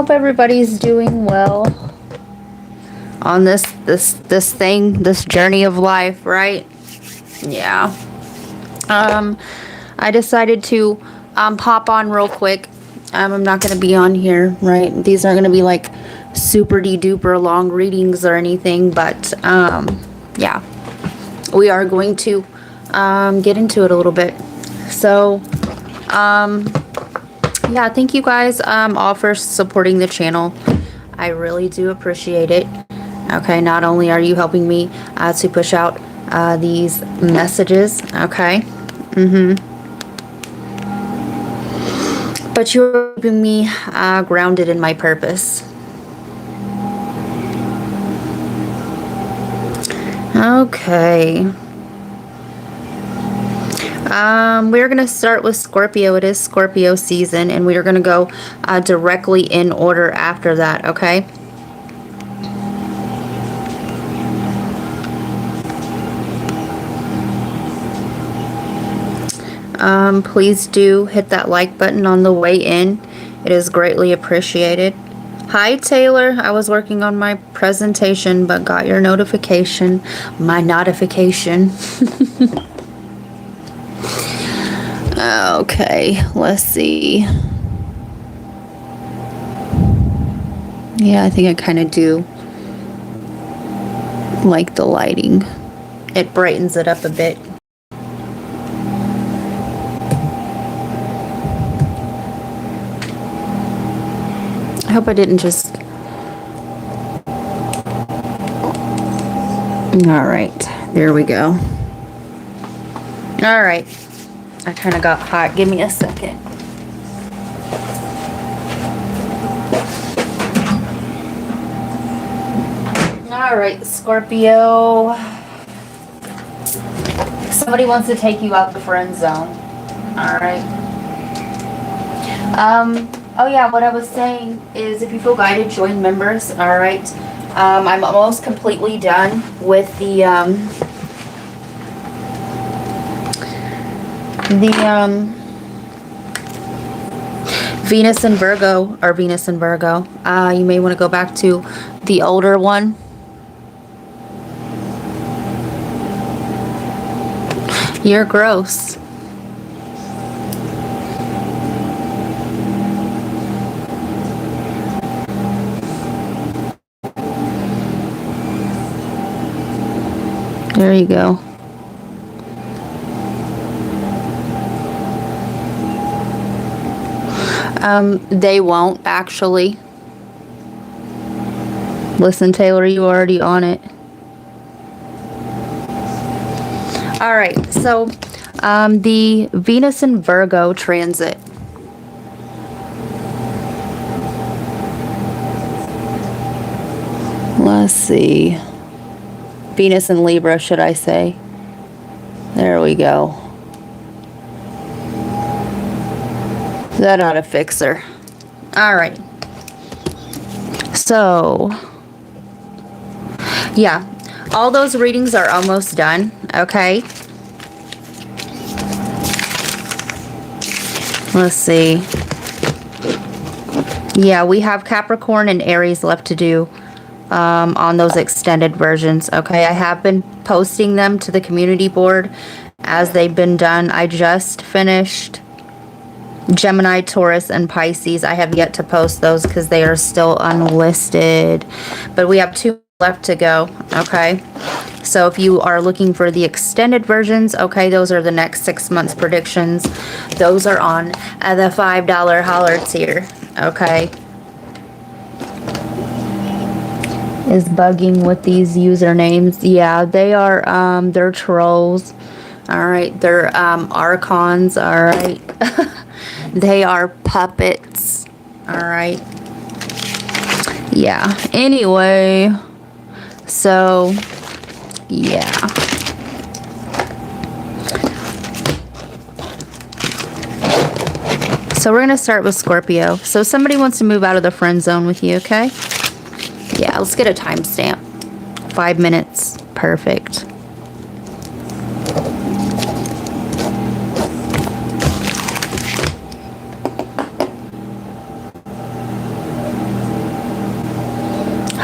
hope everybody's doing well on this journey of life, right? Yeah. I decided to pop on real quick. I'm not going to be on here, right? These aren't going to be like super duper long readings or anything, but yeah, we are going to get into it a little bit. So yeah, thank you guys all for supporting the channel. I really do appreciate it. Okay, not only are you helping me to push out these messages, okay, but you're keeping me grounded in my purpose. Okay. We're going to start with Scorpio. It is Scorpio season, and we are going to go directly in order after that, okay? Please do hit that like button on the way in. It is greatly appreciated. Hi, Taylor. I was working on my presentation, but got your notification. My notification. Okay, let's see. Yeah, I think I kind of do like the lighting. It brightens it up a bit. I hope I didn't just... All right, there we go. All right. I kind of got hot. Give me a second. All right, Scorpio. Somebody wants to take you out the friend zone. All right. Oh yeah, what I was saying is if you feel guided, join members. All right. I'm almost completely done with the Venus and Virgo, or Venus and Virgo. You may want to go back to the older one. You're gross. There you go. They won't actually. Listen, Taylor, you already on it. All right, so the Venus and Virgo transit. Let's see. Venus and Libra, should I say? There we go. That ought to fix her. All right. So, yeah, all those readings are almost done, okay? Let's see. Yeah, we have Capricorn and Aries left to do on those extended versions, okay? I have been posting them to the community board as they've been done. I just finished Gemini, Taurus, and Pisces. I have yet to post those because they are still unlisted. But we have 2 left to go, okay? So if you are looking for the extended versions, okay, those are the next 6 months predictions. Those are on the $5 holler tier, okay? Is bugging with these usernames. Yeah, they are, they're trolls. All right, they're archons, all right? They are puppets. All right. Yeah. Anyway. So, yeah. So we're going to start with Scorpio. So somebody wants to move out of the friend zone with you, okay? Yeah, let's get a timestamp. 5 minutes. Perfect.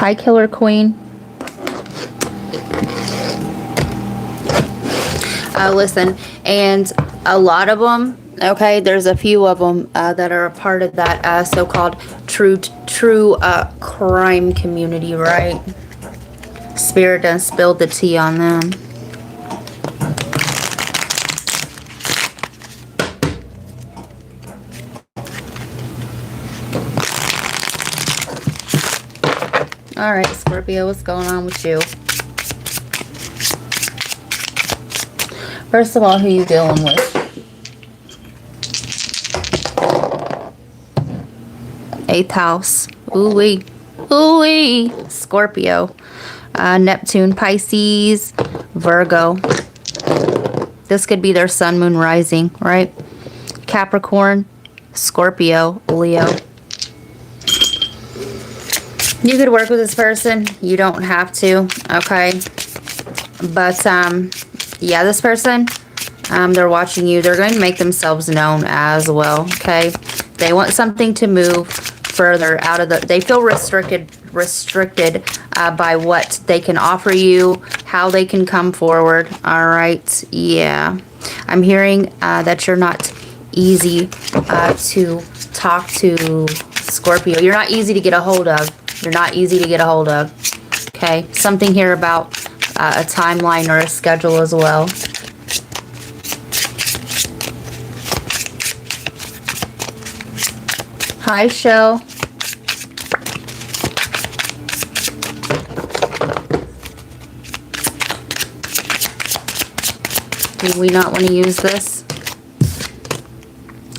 Hi, Killer Queen. Listen, and a lot of them, okay, there's a few of them that are a part of that so-called true crime community, right? Spirit done spilled the tea on them. All right, Scorpio, what's going on with you? First of all, who you dealing with? Eighth house. Ooh-wee. Ooh-wee. Scorpio. Neptune, Pisces, Virgo. This could be their sun, moon, rising, right? Capricorn, Scorpio, Leo. You could work with this person. You don't have to, okay? But, yeah, this person, they're watching you. They're going to make themselves known as well, okay? They want something to move further out of the... They feel restricted by what they can offer you, how they can come forward, all right? Yeah. I'm hearing that you're not easy to talk to, Scorpio. You're not easy to get a hold of. You're not easy to get a hold of, okay? Something here about a timeline or a schedule as well. Hi, Shell. Do we not want to use this?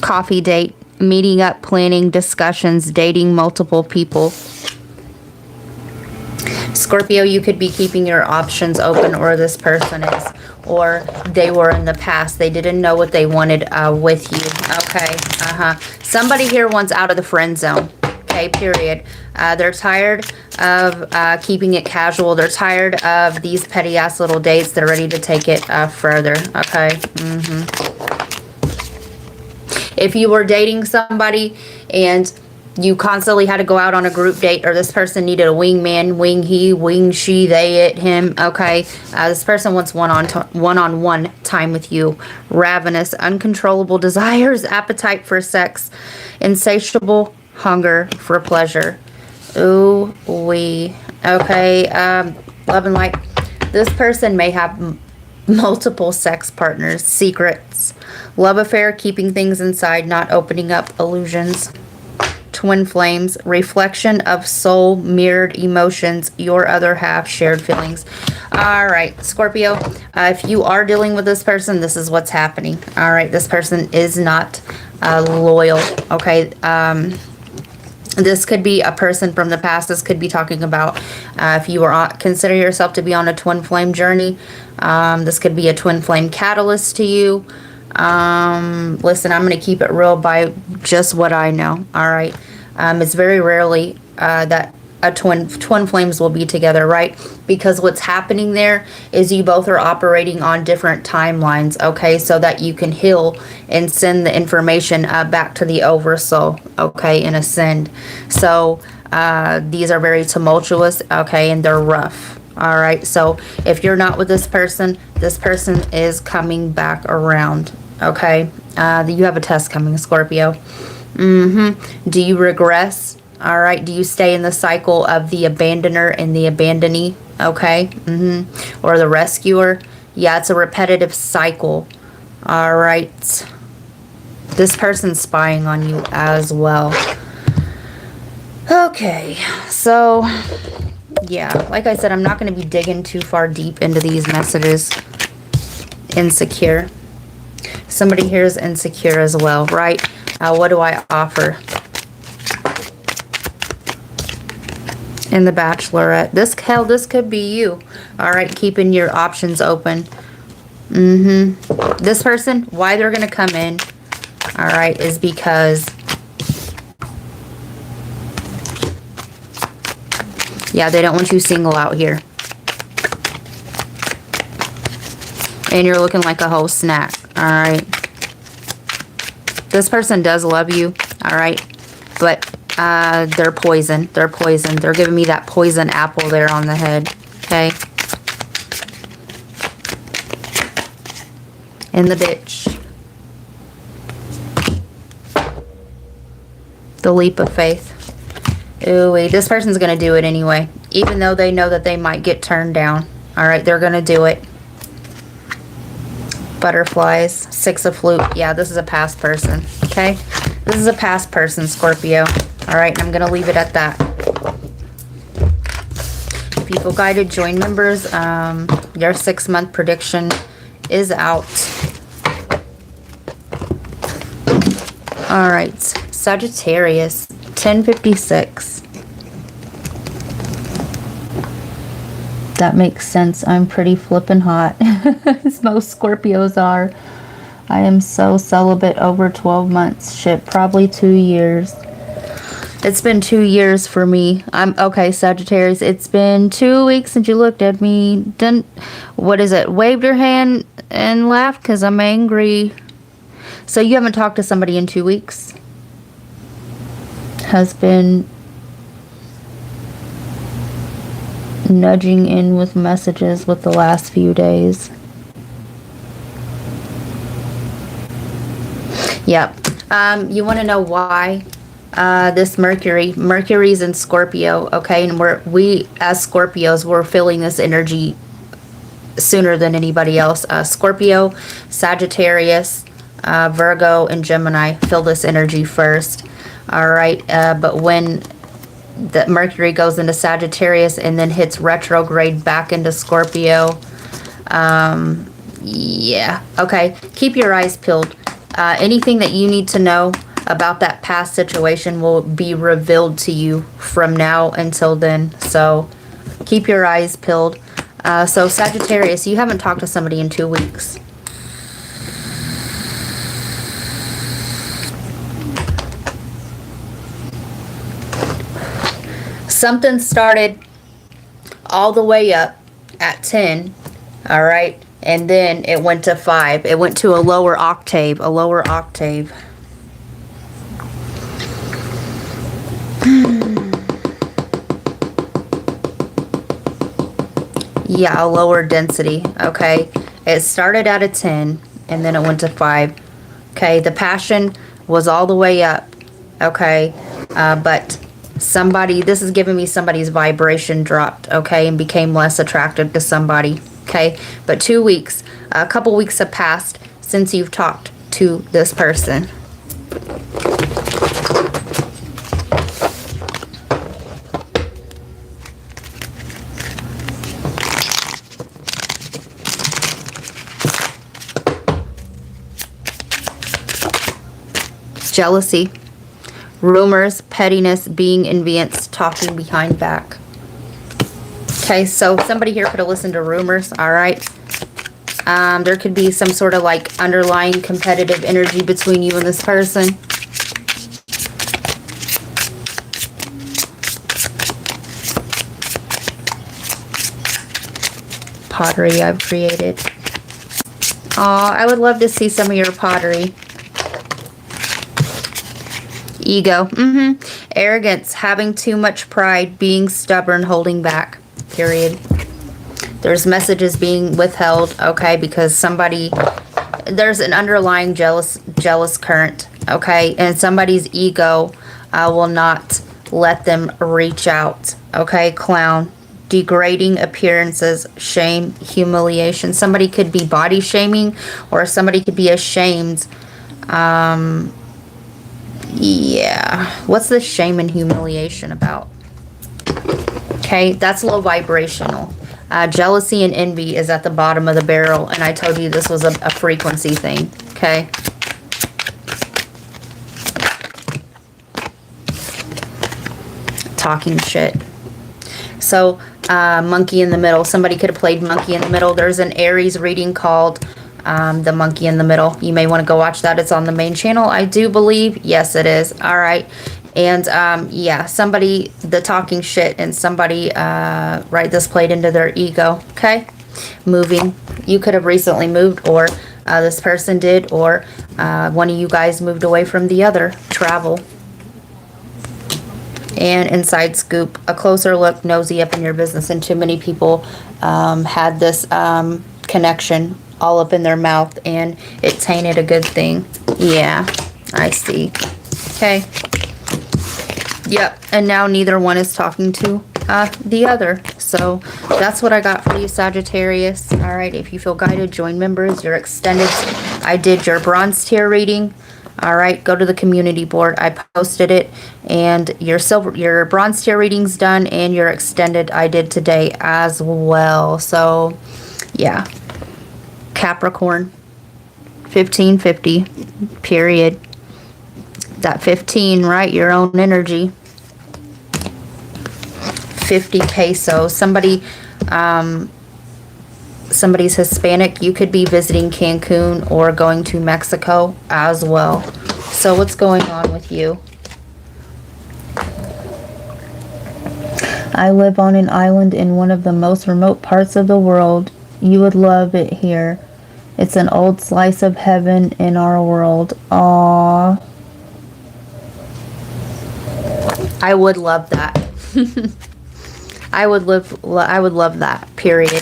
Coffee date, meeting up, planning, discussions, dating multiple people. Scorpio, you could be keeping your options open, or this person is, or they were in the past. They didn't know what they wanted with you. Okay, somebody here wants out of the friend zone. Okay, period. They're tired of keeping it casual. They're tired of these petty ass little dates. They're ready to take it further. Okay. If you were dating somebody and you constantly had to go out on a group date, or this person needed a wingman, wing he, wing she, they, it, him, okay? This person wants one-on-one time with you. Ravenous, uncontrollable desires, appetite for sex, insatiable hunger for pleasure. Ooh, wee. Okay, love and light. This person may have multiple sex partners, secrets, love affair, keeping things inside, not opening up, illusions. Twin flames, reflection of soul, mirrored emotions, your other half, shared feelings. All right, Scorpio, if you are dealing with this person, this is what's happening. All right, this person is not loyal, okay? This could be a person from the past. This could be talking about if you are consider yourself to be on a twin flame journey. This could be a twin flame catalyst to you. Listen, I'm going to keep it real by just what I know. All right. It's very rarely that a twin flames will be together, right? Because what's happening there is you both are operating on different timelines, okay? So that you can heal and send the information back to the oversoul, okay, and ascend. So these are very tumultuous, okay, and they're rough. All right, so if you're not with this person is coming back around, okay? You have a test coming, Scorpio. Do you regress? All right, do you stay in the cycle of the abandoner and the abandonee, okay? Or the rescuer? Yeah, it's a repetitive cycle. All right. This person's spying on you as well. Okay, so... yeah, like I said, I'm not going to be digging too far deep into these messages. Insecure. Somebody here is insecure as well, right? What do I offer? In the Bachelorette. This could be you. All right, keeping your options open. This person, why they're going to come in, all right, is because... yeah, they don't want you single out here. And you're looking like a whole snack. Alright. This person does love you. Alright. But They're poison. They're poison. They're giving me that poison apple there on the head. Okay. In the ditch. The leap of faith. Ooh, wait, this person's going to do it anyway. Even though they know that they might get turned down. Alright, they're going to do it. Butterflies. Six of flute. Yeah, this is a past person. Okay? This is a past person, Scorpio. Alright, I'm going to leave it at that. People guided, join members. Your 6-month prediction is out. Alright, Sagittarius, 1056. That makes sense. I'm pretty flippin' hot, as most Scorpios are. I am so celibate over 12 months. Shit, probably 2 years. It's been 2 years for me. Okay, Sagittarius. It's been 2 weeks since you looked at me. What is it? Waved your hand and laughed because I'm angry. So you haven't talked to somebody in 2 weeks? Has been nudging in with messages with the last few days. Yep. You want to know why? This Mercury's in Scorpio, okay? And we as Scorpios, we're feeling this energy sooner than anybody else. Scorpio, Sagittarius, Virgo, and Gemini feel this energy first. All right. But when the Mercury goes into Sagittarius and then hits retrograde back into Scorpio, yeah. Okay. Keep your eyes peeled. Anything that you need to know about that past situation will be revealed to you from now until then. So keep your eyes peeled. So Sagittarius, you haven't talked to somebody in 2 weeks. Something started all the way up at 10, all right? And then it went to 5. It went to a lower octave, Yeah, a lower density, okay? It started at a 10, and then it went to 5. Okay, the passion was all the way up, okay? But this is giving me somebody's vibration dropped, okay? And became less attractive to somebody, okay? But 2 weeks, a couple weeks have passed since you've talked to this person. Jealousy, rumors, pettiness, being envious, talking behind back. Okay, so somebody here could have listened to rumors, all right? There could be some sort of like underlying competitive energy between you and this person. Pottery I've created. Aw, I would love to see some of your pottery. Ego. Arrogance, having too much pride, being stubborn, holding back. Period. There's messages being withheld, okay, because there's an underlying jealous current, okay, and somebody's ego will not let them reach out, okay. Clown, degrading appearances, shame, humiliation. Somebody could be body shaming, or somebody could be ashamed. Yeah. What's the shame and humiliation about? Okay, that's low vibrational. Jealousy and envy is at the bottom of the barrel, and I told you this was a frequency thing, okay? Talking shit. So, monkey in the middle. Somebody could have played monkey in the middle. There's an Aries reading called The Monkey in the Middle. You may want to go watch that. It's on the main channel, I do believe. Yes, it is. All right. And yeah, somebody, the talking shit, and somebody, right, this played into their ego. Okay. Moving. You could have recently moved, or this person did, or one of you guys moved away from the other. Travel. And inside scoop, a closer look, nosy up in your business, and too many people had this connection all up in their mouth, and it tainted a good thing. Yeah, I see. Okay. Yep, and now neither one is talking to the other. So that's what I got for you, Sagittarius. All right, if you feel guided, join members. Your extended, I did your bronze tier reading. All right, go to the community board. I posted it, and your bronze tier reading's done, and your extended I did today as well. So, yeah, Capricorn, 1550, period. That 15, right? Your own energy. 50 pesos. Somebody's Hispanic. You could be visiting Cancun or going to Mexico as well. So what's going on with you? I live on an island in one of the most remote parts of the world. You would love it here. It's an old slice of heaven in our world. Aww. I would love that. I would love that, period.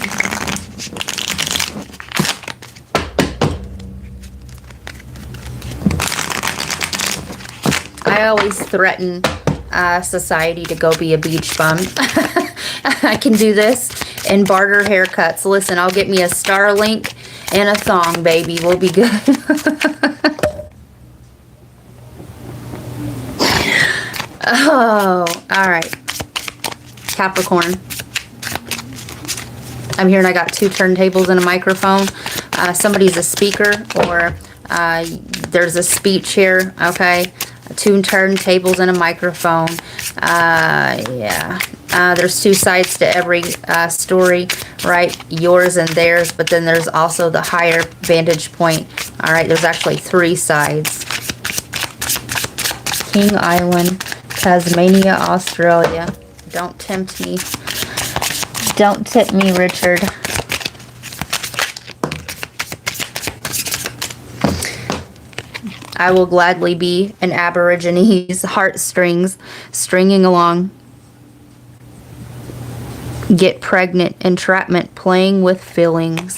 I always threaten society to go be a beach bum. I can do this and barter haircuts. Listen, I'll get me a Starlink and a thong, baby. We'll be good. Oh, all right. Capricorn. I'm here and I got 2 turntables and a microphone. Somebody's a speaker, or there's a speech here, okay? 2 turntables and a microphone. Yeah. There's 2 sides to every story, right? Yours and theirs, but then there's also the higher vantage point. All right, there's actually 3 sides. King Island, Tasmania, Australia. Don't tempt me. Don't tip me, Richard. I will gladly be an Aborigines heartstrings stringing along. Get pregnant, entrapment, playing with feelings.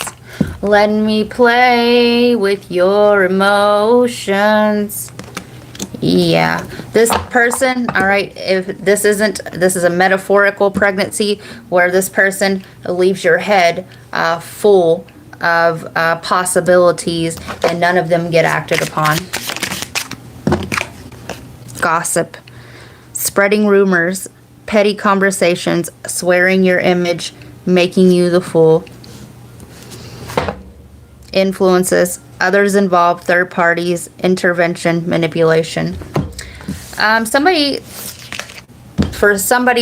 Let me play with your emotions. Yeah, this person, all right, if this is a metaphorical pregnancy where this person leaves your head full of possibilities and none of them get acted upon. Gossip, spreading rumors, petty conversations, swearing your image, making you the fool. Influences, others involved, third parties, intervention, manipulation. Somebody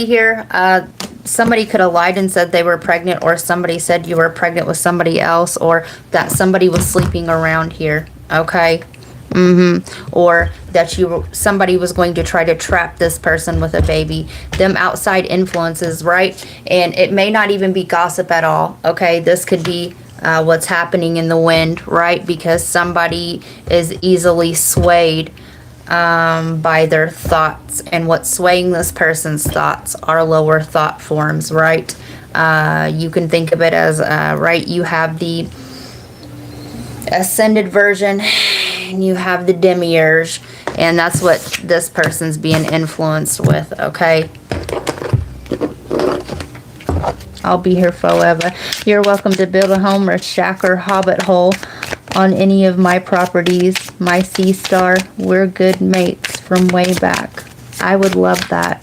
here, somebody could have lied and said they were pregnant, or somebody said you were pregnant with somebody else, or that somebody was sleeping around here, okay? Or that somebody was going to try to trap this person with a baby. Them outside influences, right? And it may not even be gossip at all, okay? This could be what's happening in the wind, right? Because somebody is easily swayed by their thoughts, and what's swaying this person's thoughts are lower thought forms, right? You can think of it as, right, you have the ascended version and you have the demiurge, and that's what this person's being influenced with, okay? I'll be here forever. You're welcome to build a home or shack or hobbit hole on any of my properties. My sea star, we're good mates from way back. I would love that.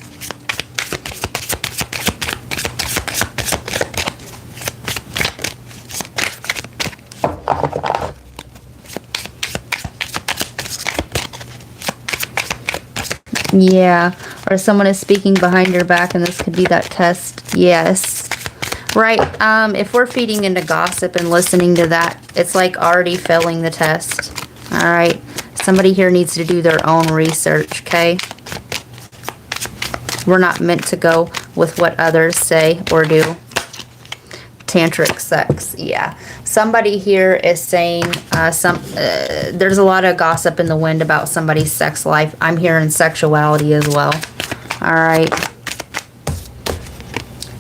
Yeah, or someone is speaking behind your back, and this could be that test. Yes. Right, if we're feeding into gossip and listening to that, it's like already failing the test. All right, somebody here needs to do their own research, okay? We're not meant to go with what others say or do. Tantric sex, yeah. Somebody here is saying there's a lot of gossip in the wind about somebody's sex life. I'm hearing sexuality as well. All right.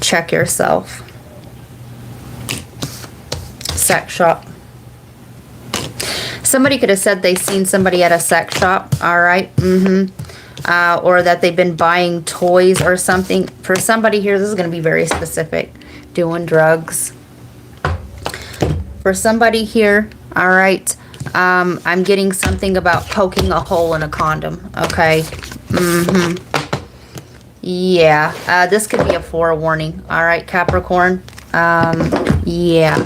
Check yourself. Sex shop. Somebody could have said they seen somebody at a sex shop. All right. Or that they've been buying toys or something. For somebody here, this is going to be very specific. Doing drugs. For somebody here, all right, I'm getting something about poking a hole in a condom. Okay. Yeah. This could be a forewarning. All right, Capricorn. Yeah.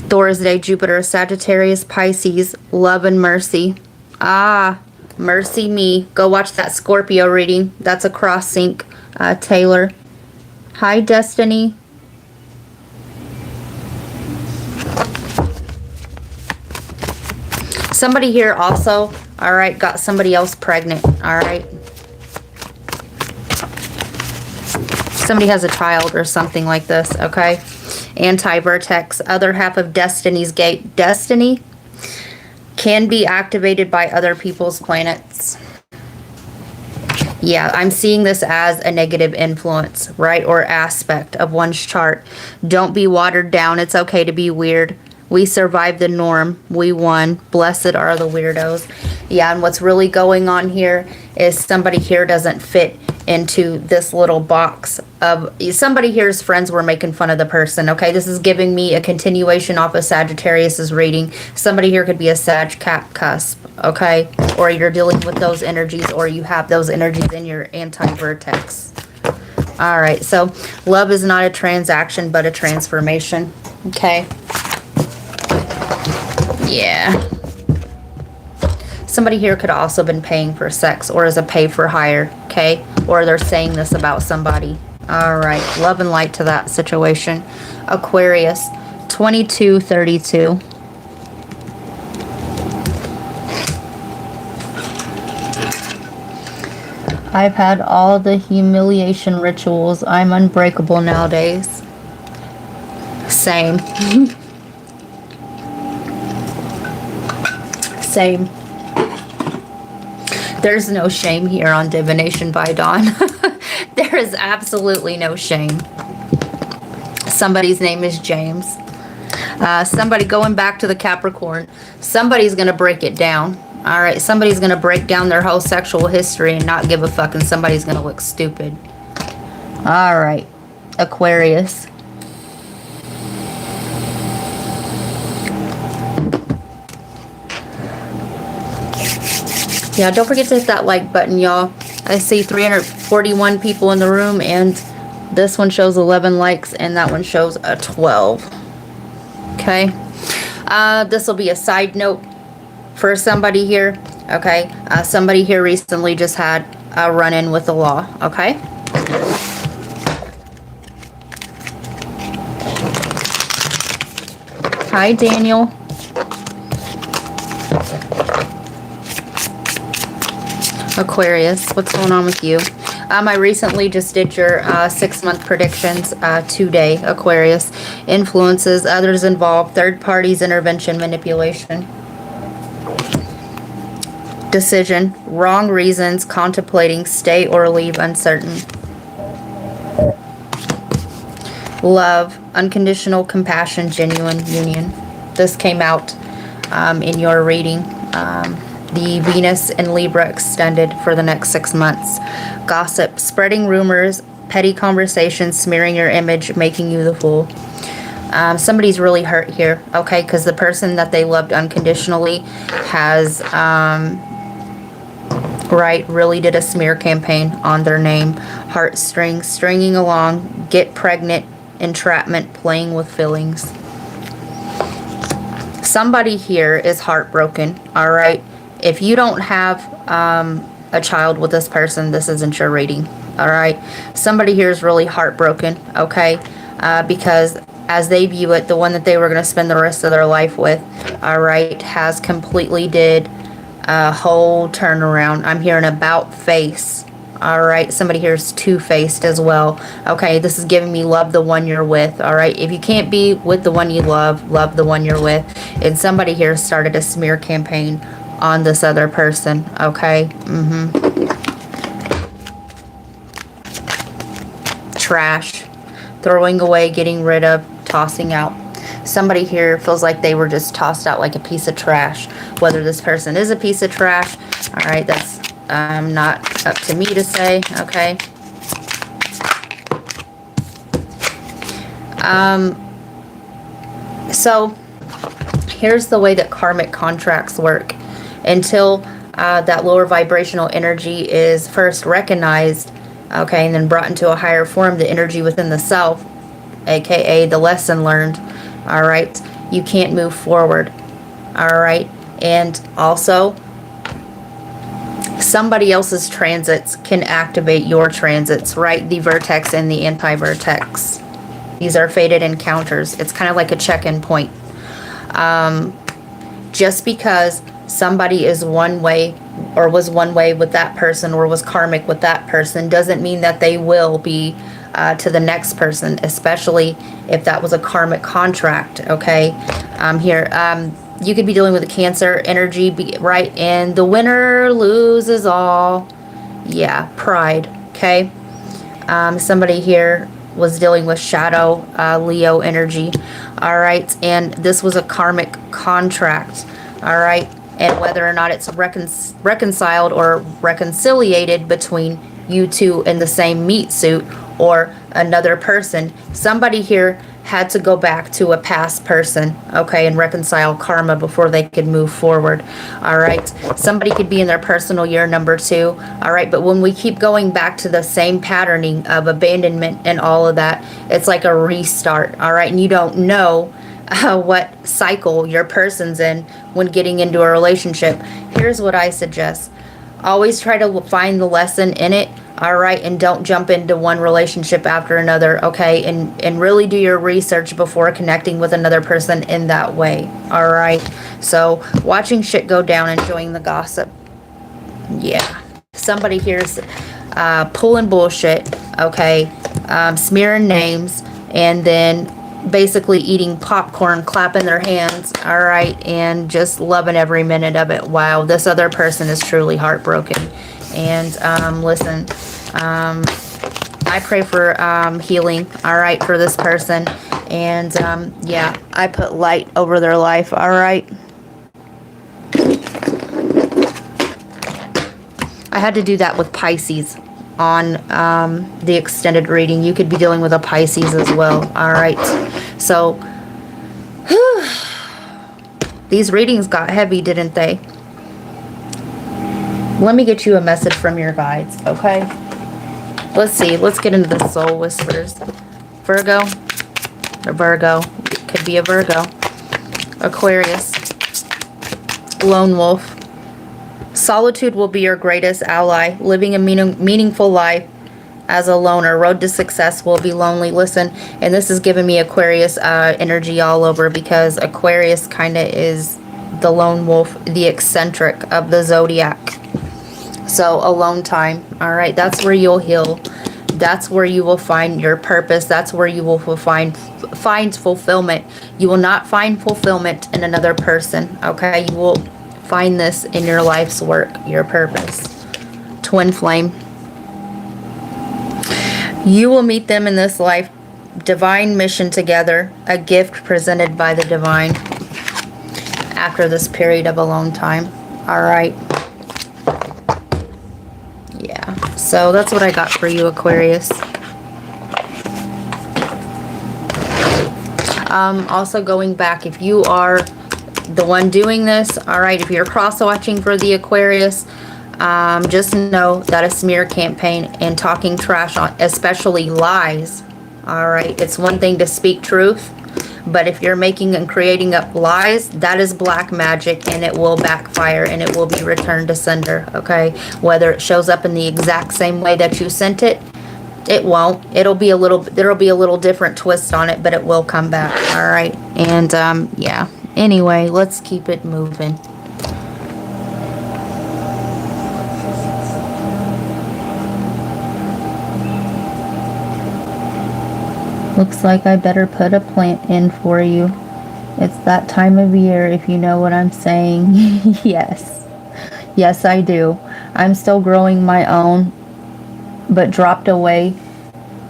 Thursday, Jupiter, Sagittarius, Pisces, love and mercy. Ah, mercy me. Go watch that Scorpio reading. That's a cross sync, Taylor. Hi, Destiny. Somebody here also, all right, got somebody else pregnant, all right. Somebody has a child or something like this, okay. Anti-vertex, other half of Destiny's gate. Destiny can be activated by other people's planets. Yeah, I'm seeing this as a negative influence, right? Or aspect of one's chart. Don't be watered down. It's okay to be weird. We survived the norm. We won. Blessed are the weirdos. Yeah, and what's really going on here is somebody here doesn't fit into this little box of somebody here's friends were making fun of the person. Okay, this is giving me a continuation off of Sagittarius's reading. Somebody here could be a Sag Cap cusp, okay, or you're dealing with those energies, or you have those energies in your anti-vertex. All right, so love is not a transaction but a transformation. Okay. Yeah. Somebody here could also have been paying for sex or as a pay for hire, okay? Or they're saying this about somebody. All right, love and light to that situation. Aquarius, 2232. I've had all the humiliation rituals. I'm unbreakable nowadays. Same. Same. There's no shame here on Divination by Dawn. There is absolutely no shame. Somebody's name is James. Somebody going back to the Capricorn. Somebody's going to break it down. All right. Somebody's going to break down their whole sexual history and not give a fuck, and somebody's going to look stupid. All right. Aquarius. Yeah, don't forget to hit that like button, y'all. I see 341 people in the room, and this one shows 11 likes, and that one shows a 12. Okay. This will be a side note for somebody here. Okay. Somebody here recently just had a run-in with the law. Okay. Hi, Daniel. Aquarius, what's going on with you? I recently just did your 6-month predictions today, Aquarius. Influences, others involved, third parties, intervention, manipulation. Decision, wrong reasons, contemplating, stay or leave, uncertain. Love, unconditional compassion, genuine union. This came out in your reading. The Venus and Libra extended for the next 6 months. Gossip, spreading rumors, petty conversations, smearing your image, making you the fool. Somebody's really hurt here, okay, because the person that they loved unconditionally has, really did a smear campaign on their name. Heartstrings, stringing along, get pregnant, entrapment, playing with feelings. Somebody here is heartbroken, all right? If you don't have a child with this person, this isn't your reading, all right? Somebody here is really heartbroken, okay? Because as they view it, the one that they were going to spend the rest of their life with, all right, has completely did a whole turnaround. I'm hearing about face, All right, somebody here is two-faced as well. Okay, this is giving me love the one you're with. All right, if you can't be with the one you love the one you're with. And somebody here started a smear campaign on this other person. Okay, trash, throwing away, getting rid of, tossing out. Somebody here feels like they were just tossed out like a piece of trash. Whether this person is a piece of trash, all right, that's not up to me to say, okay? So here's the way that karmic contracts work. Until that lower vibrational energy is first recognized, okay, and then brought into a higher form, the energy within the self, aka the lesson learned, all right, you can't move forward, all right? And also, somebody else's transits can activate your transits, right? The vertex and the anti-vertex. These are fated encounters. It's kind of like a check-in point. Just because somebody is one way or was one way with that person or was karmic with that person doesn't mean that they will be to the next person, especially if that was a karmic contract, okay? Here, you could be dealing with a Cancer energy, right? And the winner loses all. Yeah, pride, okay? Somebody here was dealing with shadow Leo energy, all right? And this was a karmic contract, all right? And whether or not it's reconciled or reconciliated between you two in the same meat suit or another person, somebody here had to go back to a past person, okay, and reconcile karma before they could move forward, all right? Somebody could be in their personal year number 2, all right? But when we keep going back to the same patterning of abandonment and all of that, it's like a restart, all right? And you don't know what cycle your person's in when getting into a relationship. Here's what I suggest. Always try to find the lesson in it, all right, and don't jump into one relationship after another, okay, and really do your research before connecting with another person in that way, all right? So watching shit go down, enjoying the gossip. Yeah, somebody here's pulling bullshit, okay, smearing names, and then basically eating popcorn, clapping their hands, all right, and just loving every minute of it. Wow, this other person is truly heartbroken. And listen, I pray for healing, all right, for this person. And yeah, I put light over their life, all right. I had to do that with Pisces on the extended reading. You could be dealing with a Pisces as well, all right. So these readings got heavy, didn't they? Let me get you a message from your guides, okay? Let's see. Let's get into the soul whispers. Virgo or Virgo. It could be a Virgo. Aquarius. Lone wolf. Solitude will be your greatest ally. Living a meaningful life as a loner. Road to success will be lonely. Listen, and this is giving me Aquarius energy all over, because Aquarius kind of is the lone wolf, the eccentric of the zodiac. So alone time, all right, that's where you'll heal. That's where you will find your purpose. That's where you will find fulfillment. You will not find fulfillment in another person, okay? You will find this in your life's work, your purpose. Twin flame. You will meet them in this life. Divine mission together. A gift presented by the divine after this period of alone time. All right. Yeah. So that's what I got for you, Aquarius. Also going back, if you are the one doing this, all right, if you're cross-watching for the Aquarius, just know that a smear campaign and talking trash on, especially lies, all right, it's one thing to speak truth, but if you're making and creating up lies, that is black magic, and it will backfire and it will be returned to sender, okay? Whether it shows up in the exact same way that you sent it, it won't. It'll be a little, there'll be a little different twist on it, but it will come back, all right? And yeah, anyway, let's keep it moving. Looks like I better put a plant in for you. It's that time of year, if you know what I'm saying. Yes. Yes, I do. I'm still growing my own, but dropped away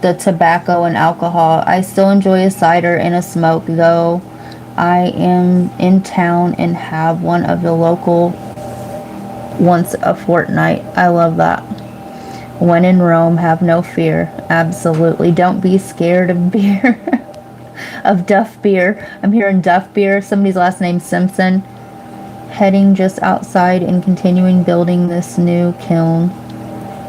the tobacco and alcohol. I still enjoy a cider and a smoke, though I am in town and have one of the local once a fortnight. I love that. When in Rome, have no fear. Absolutely. Don't be scared of beer. Of Duff Beer. I'm hearing Duff Beer. Somebody's last name Simpson. Heading just outside and continuing building this new kiln.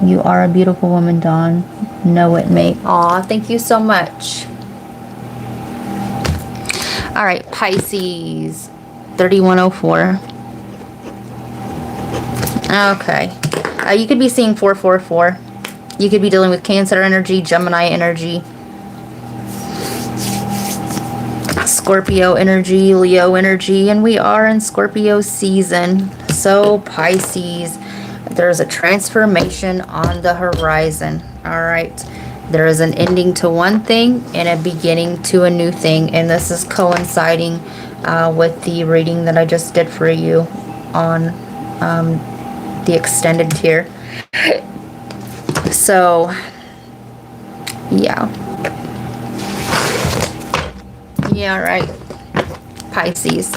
You are a beautiful woman, Dawn. Know it, mate. Aw, thank you so much. All right, Pisces. 3104. Okay. You could be seeing 444. You could be dealing with Cancer energy, Gemini energy, Scorpio energy, Leo energy, and we are in Scorpio season. So Pisces, there's a transformation on the horizon. All right. There is an ending to one thing and a beginning to a new thing. And this is coinciding with the reading that I just did for you on the extended tier. So, yeah. Yeah, right. Pisces.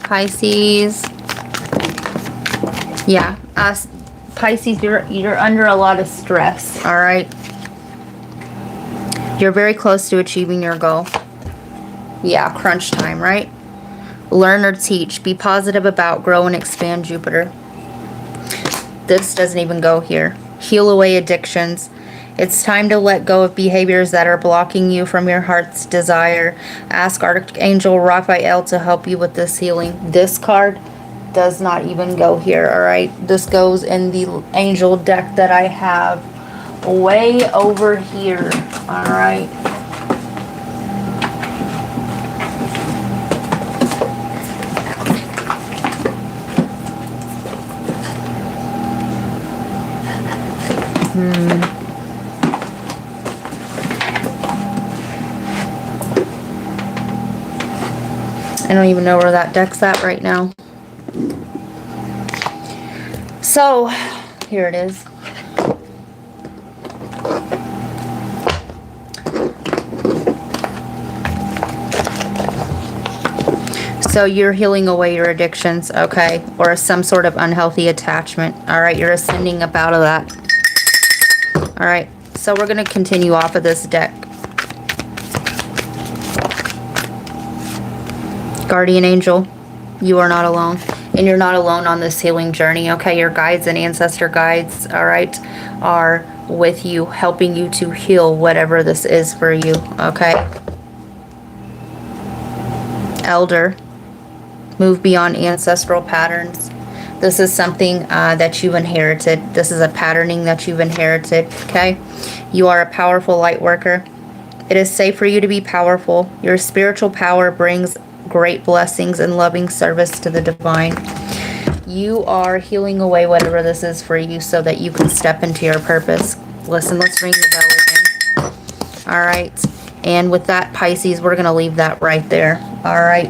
Pisces. Yeah, Pisces, you're under a lot of stress, all right? You're very close to achieving your goal. Yeah, crunch time, right? Learn or teach. Be positive about, grow and expand Jupiter. This doesn't even go here. Heal away addictions. It's time to let go of behaviors that are blocking you from your heart's desire. Ask Archangel Raphael to help you with this healing. This card does not even go here, all right? This goes in the angel deck that I have way over here, all right? I don't even know where that deck's at right now. So, here it is. So you're healing away your addictions, okay? Or some sort of unhealthy attachment. All right, you're ascending up out of that. All right, so we're going to continue off of this deck. Guardian angel, you are not alone. And you're not alone on this healing journey, okay? Your guides and ancestor guides, all right, are with you, helping you to heal whatever this is for you, okay? Elder, move beyond ancestral patterns. This is something that you inherited. This is a patterning that you've inherited, okay? You are a powerful light worker. It is safe for you to be powerful. Your spiritual power brings great blessings and loving service to the divine. You are healing away whatever this is for you so that you can step into your purpose. Listen, let's ring the bell again. All right. And with that, Pisces, we're going to leave that right there. All right.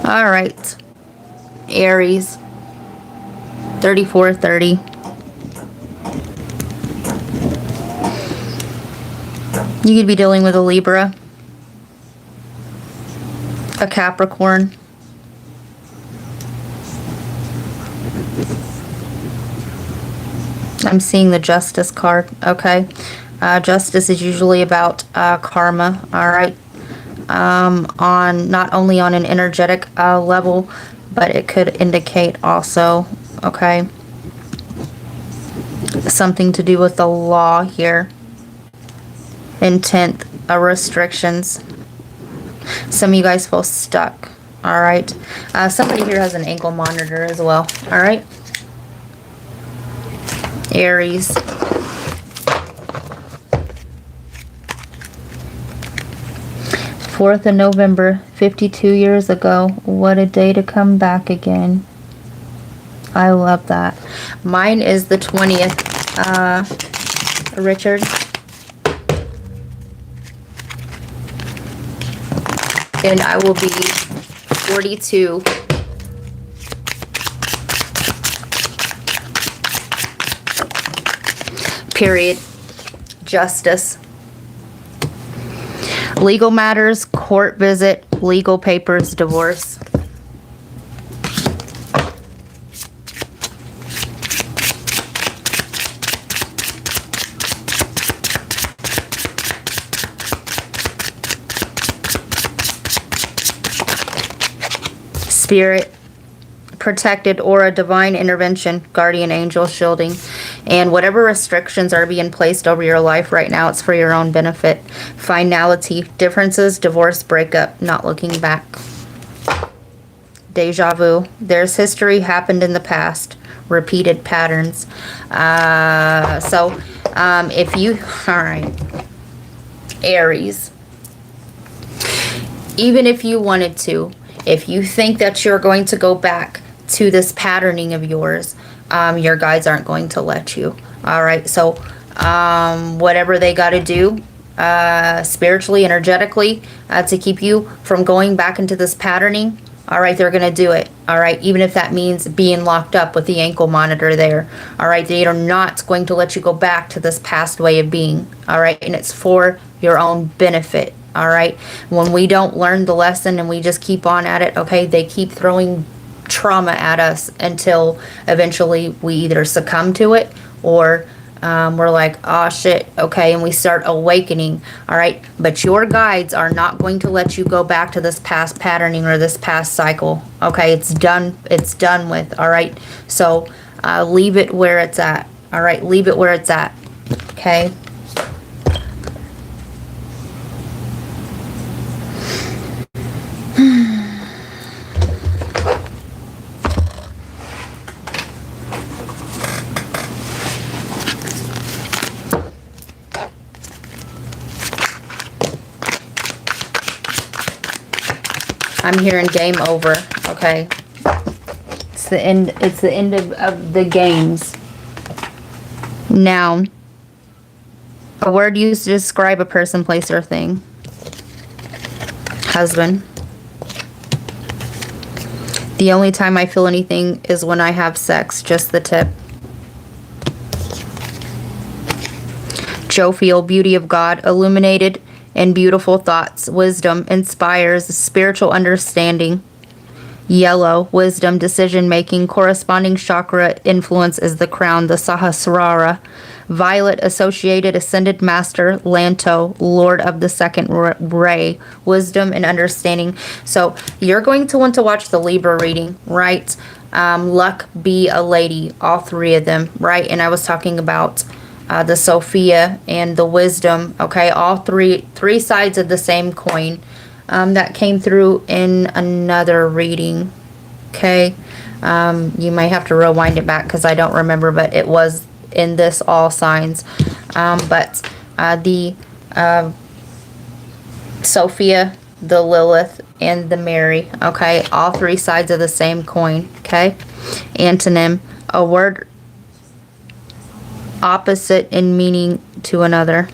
All right. Aries. 3430. You could be dealing with a Libra, a Capricorn, I'm seeing the Justice card, okay? Justice is usually about karma, all right? On not only on an energetic level, but it could indicate also, okay, something to do with the law here. Intent, restrictions. Some of you guys feel stuck, All right. Somebody here has an ankle monitor as well. All right. Aries. Fourth of November, 52 years ago. What a day to come back again. I love that. Mine is the 20th. Richard. And I will be 42. Period. Justice. Legal matters, court visit, legal papers, divorce. Spirit, protected aura, divine intervention, guardian angel shielding, and whatever restrictions are being placed over your life right now, it's for your own benefit. Finality, differences, divorce, breakup, not looking back. Deja vu, there's history happened in the past, repeated patterns. If you, all right, Aries, even if you wanted to, if you think that you're going to go back to this patterning of yours, your guides aren't going to let you. All right. So, whatever they got to do, spiritually, energetically, to keep you from going back into this patterning. All right. They're going to do it. All right. Even if that means being locked up with the ankle monitor there. All right. They are not going to let you go back to this past way of being. All right. And it's for your own benefit. All right. When we don't learn the lesson and we just keep on at it, okay, they keep throwing trauma at us until eventually we either succumb to it or we're like, oh shit, okay, and we start awakening. All right. But your guides are not going to let you go back to this past patterning or this past cycle. Okay. It's done. It's done with. All right. So leave it where it's at. All right. Leave it where it's at. Okay. I'm hearing game over. Okay. It's the end. It's the end of the games. Noun. A word used to describe a person, place, or thing. Husband. The only time I feel anything is when I have sex. Just the tip. Jovial, beauty of God, illuminated and beautiful thoughts. Wisdom, inspires spiritual understanding. Yellow, wisdom, decision making. Corresponding chakra influence is the crown, the Sahasrara. Violet, associated, ascended master. Lanto, lord of the second ray. Wisdom and understanding. So you're going to want to watch the Libra reading, right? Luck, be a lady, all three of them, right? And I was talking about the Sophia and the wisdom, okay? All three sides of the same coin. That came through in another reading, okay? You might have to rewind it back because I don't remember, but it was in this all signs. The Sophia, the Lilith, and the Mary, okay? All three sides of the same coin, okay? Antonym, a word opposite in meaning to another.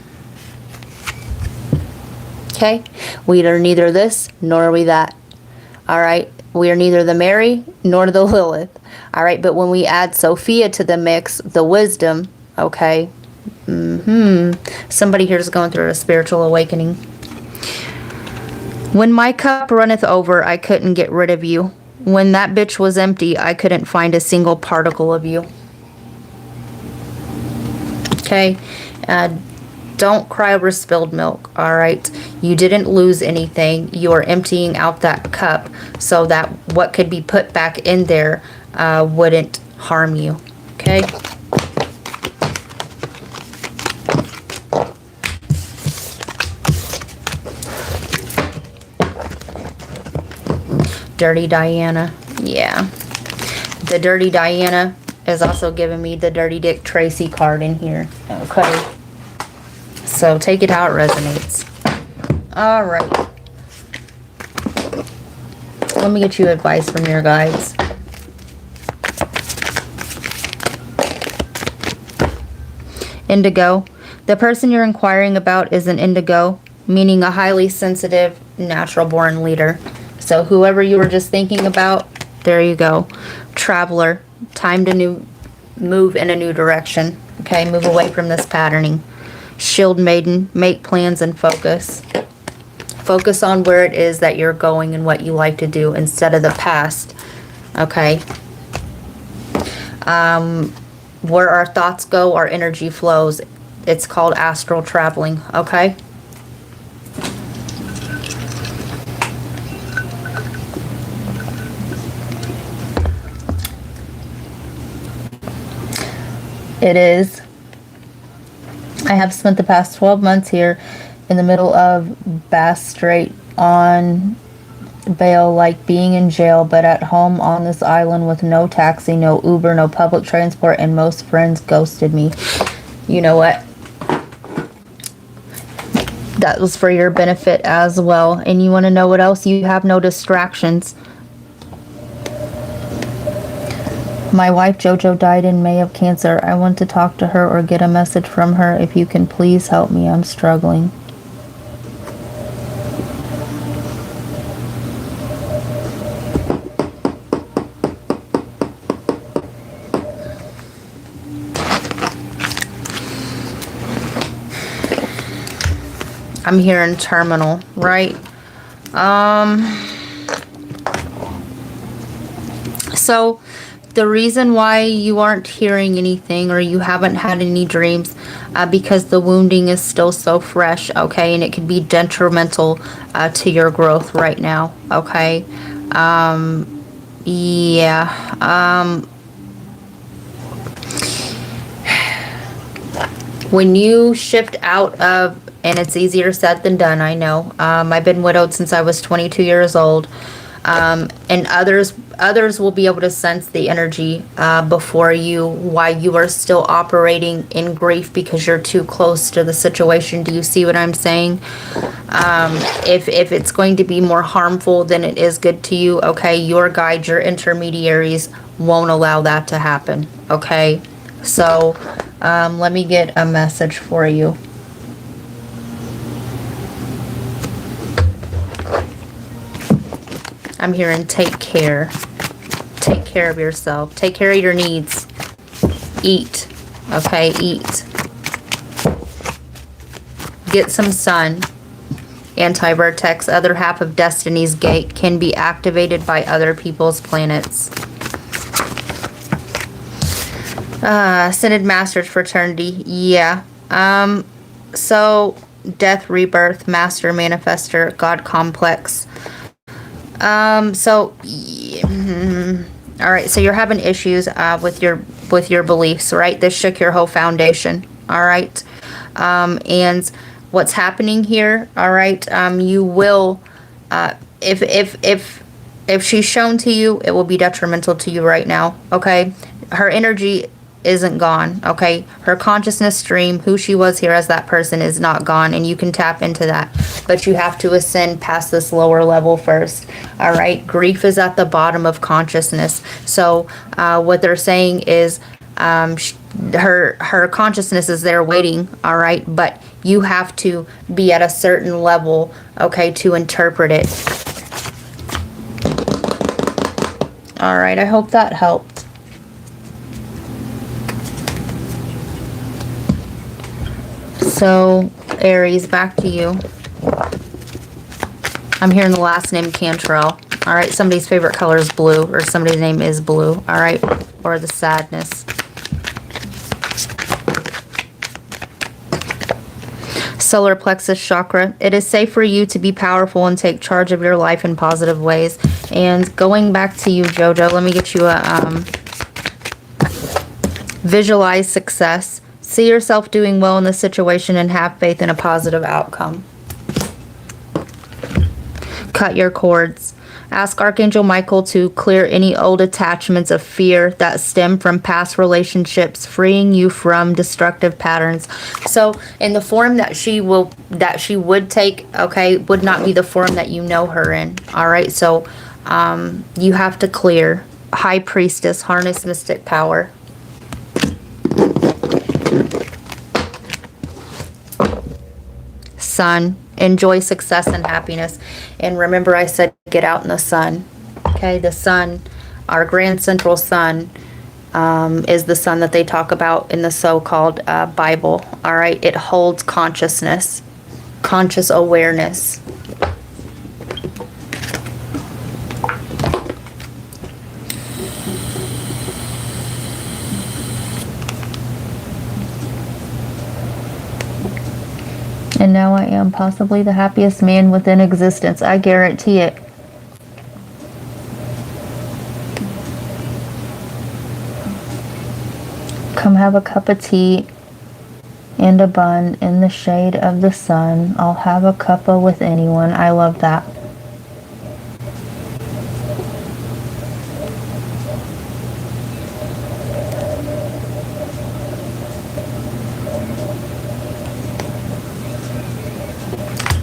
Okay? We are neither this nor are we that. All right? We are neither the Mary nor the Lilith. All right? But when we add Sophia to the mix, the wisdom, okay? Somebody here is going through a spiritual awakening. When my cup runneth over, I couldn't get rid of you. When that bitch was empty, I couldn't find a single particle of you. Okay? Don't cry over spilled milk, all right? You didn't lose anything. You are emptying out that cup so that what could be put back in there wouldn't harm you, okay? Dirty Diana. Yeah. The Dirty Diana is also giving me the Dirty Dick Tracy card in here. Okay. So take it how it resonates. All right. Let me get you advice from your guides. Indigo. The person you're inquiring about is an indigo, meaning a highly sensitive, natural-born leader. So whoever you were just thinking about, there you go. Traveler. Time to move in a new direction. Okay, move away from this patterning. Shield Maiden. Make plans and focus. Focus on where it is that you're going and what you like to do instead of the past. Okay. Where our thoughts go, our energy flows. It's called astral traveling. Okay. It is. I have spent the past 12 months here in the middle of Bass Strait on bail, like being in jail, but at home on this island with no taxi, no Uber, no public transport, and most friends ghosted me. You know what? That was for your benefit as well. And you want to know what else? You have no distractions. My wife Jojo died in May of cancer. I want to talk to her or get a message from her. If you can please help me, I'm struggling. I'm hearing terminal, right? So the reason why you aren't hearing anything or you haven't had any dreams, because the wounding is still so fresh, okay? And it can be detrimental to your growth right now, okay? When you shift out of, and it's easier said than done, I know. I've been widowed since I was 22 years old. And others will be able to sense the energy before you, while you are still operating in grief because you're too close to the situation. Do you see what I'm saying? If it's going to be more harmful than it is good to you, okay, your guide, your intermediaries won't allow that to happen, okay? So let me get a message for you. I'm hearing take care. Take care of yourself. Take care of your needs. Eat. Okay, eat. Get some sun. Anti-vertex, other half of Destiny's Gate, can be activated by other people's planets. Ascended Masters Fraternity. Yeah. So, Death, Rebirth, Master, Manifester, God Complex. All right, so you're having issues with your beliefs, right? This shook your whole foundation, all right? And what's happening here, all right? You will, if she's shown to you, it will be detrimental to you right now, okay? Her energy isn't gone, okay? Her consciousness stream, who she was here as that person, is not gone, and you can tap into that. But you have to ascend past this lower level first, all right? Grief is at the bottom of consciousness. So what they're saying is her consciousness is there waiting, all right? But you have to be at a certain level, okay, to interpret it. All right, I hope that helped. So, Aries, back to you. I'm hearing the last name Cantrell. All right, somebody's favorite color is blue, or somebody's name is blue, all right? Or the sadness. Solar plexus chakra. It is safe for you to be powerful and take charge of your life in positive ways. And going back to you, Jojo, let me get you a visualize success. See yourself doing well in the situation and have faith in a positive outcome. Cut your cords. Ask Archangel Michael to clear any old attachments of fear that stem from past relationships, freeing you from destructive patterns. So in the form that she would take, okay, would not be the form that you know her in. All right. So you have to clear. High Priestess, harness mystic power. Sun, enjoy success and happiness. And remember, I said get out in the sun. Okay, the sun, our grand central sun, is the sun that they talk about in the so-called Bible. All right, it holds consciousness, conscious awareness. And now I am possibly the happiest man within existence. I guarantee it. Come have a cup of tea and a bun in the shade of the sun. I'll have a cuppa with anyone. I love that.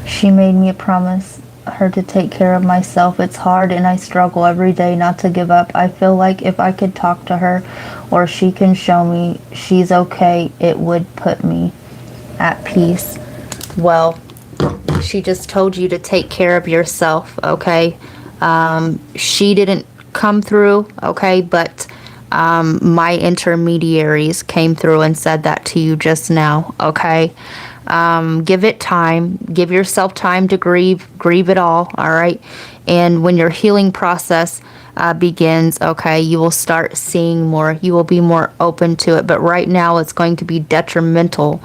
She made me promise her to take care of myself. It's hard and I struggle every day not to give up. I feel like if I could talk to her or she can show me she's okay, it would put me at peace. Well, she just told you to take care of yourself, okay? She didn't come through, okay, but my intermediaries came through and said that to you just now, okay? Give it time. Give yourself time to grieve it all right? And when your healing process begins, okay, you will start seeing more. You will be more open to it. But right now, it's going to be detrimental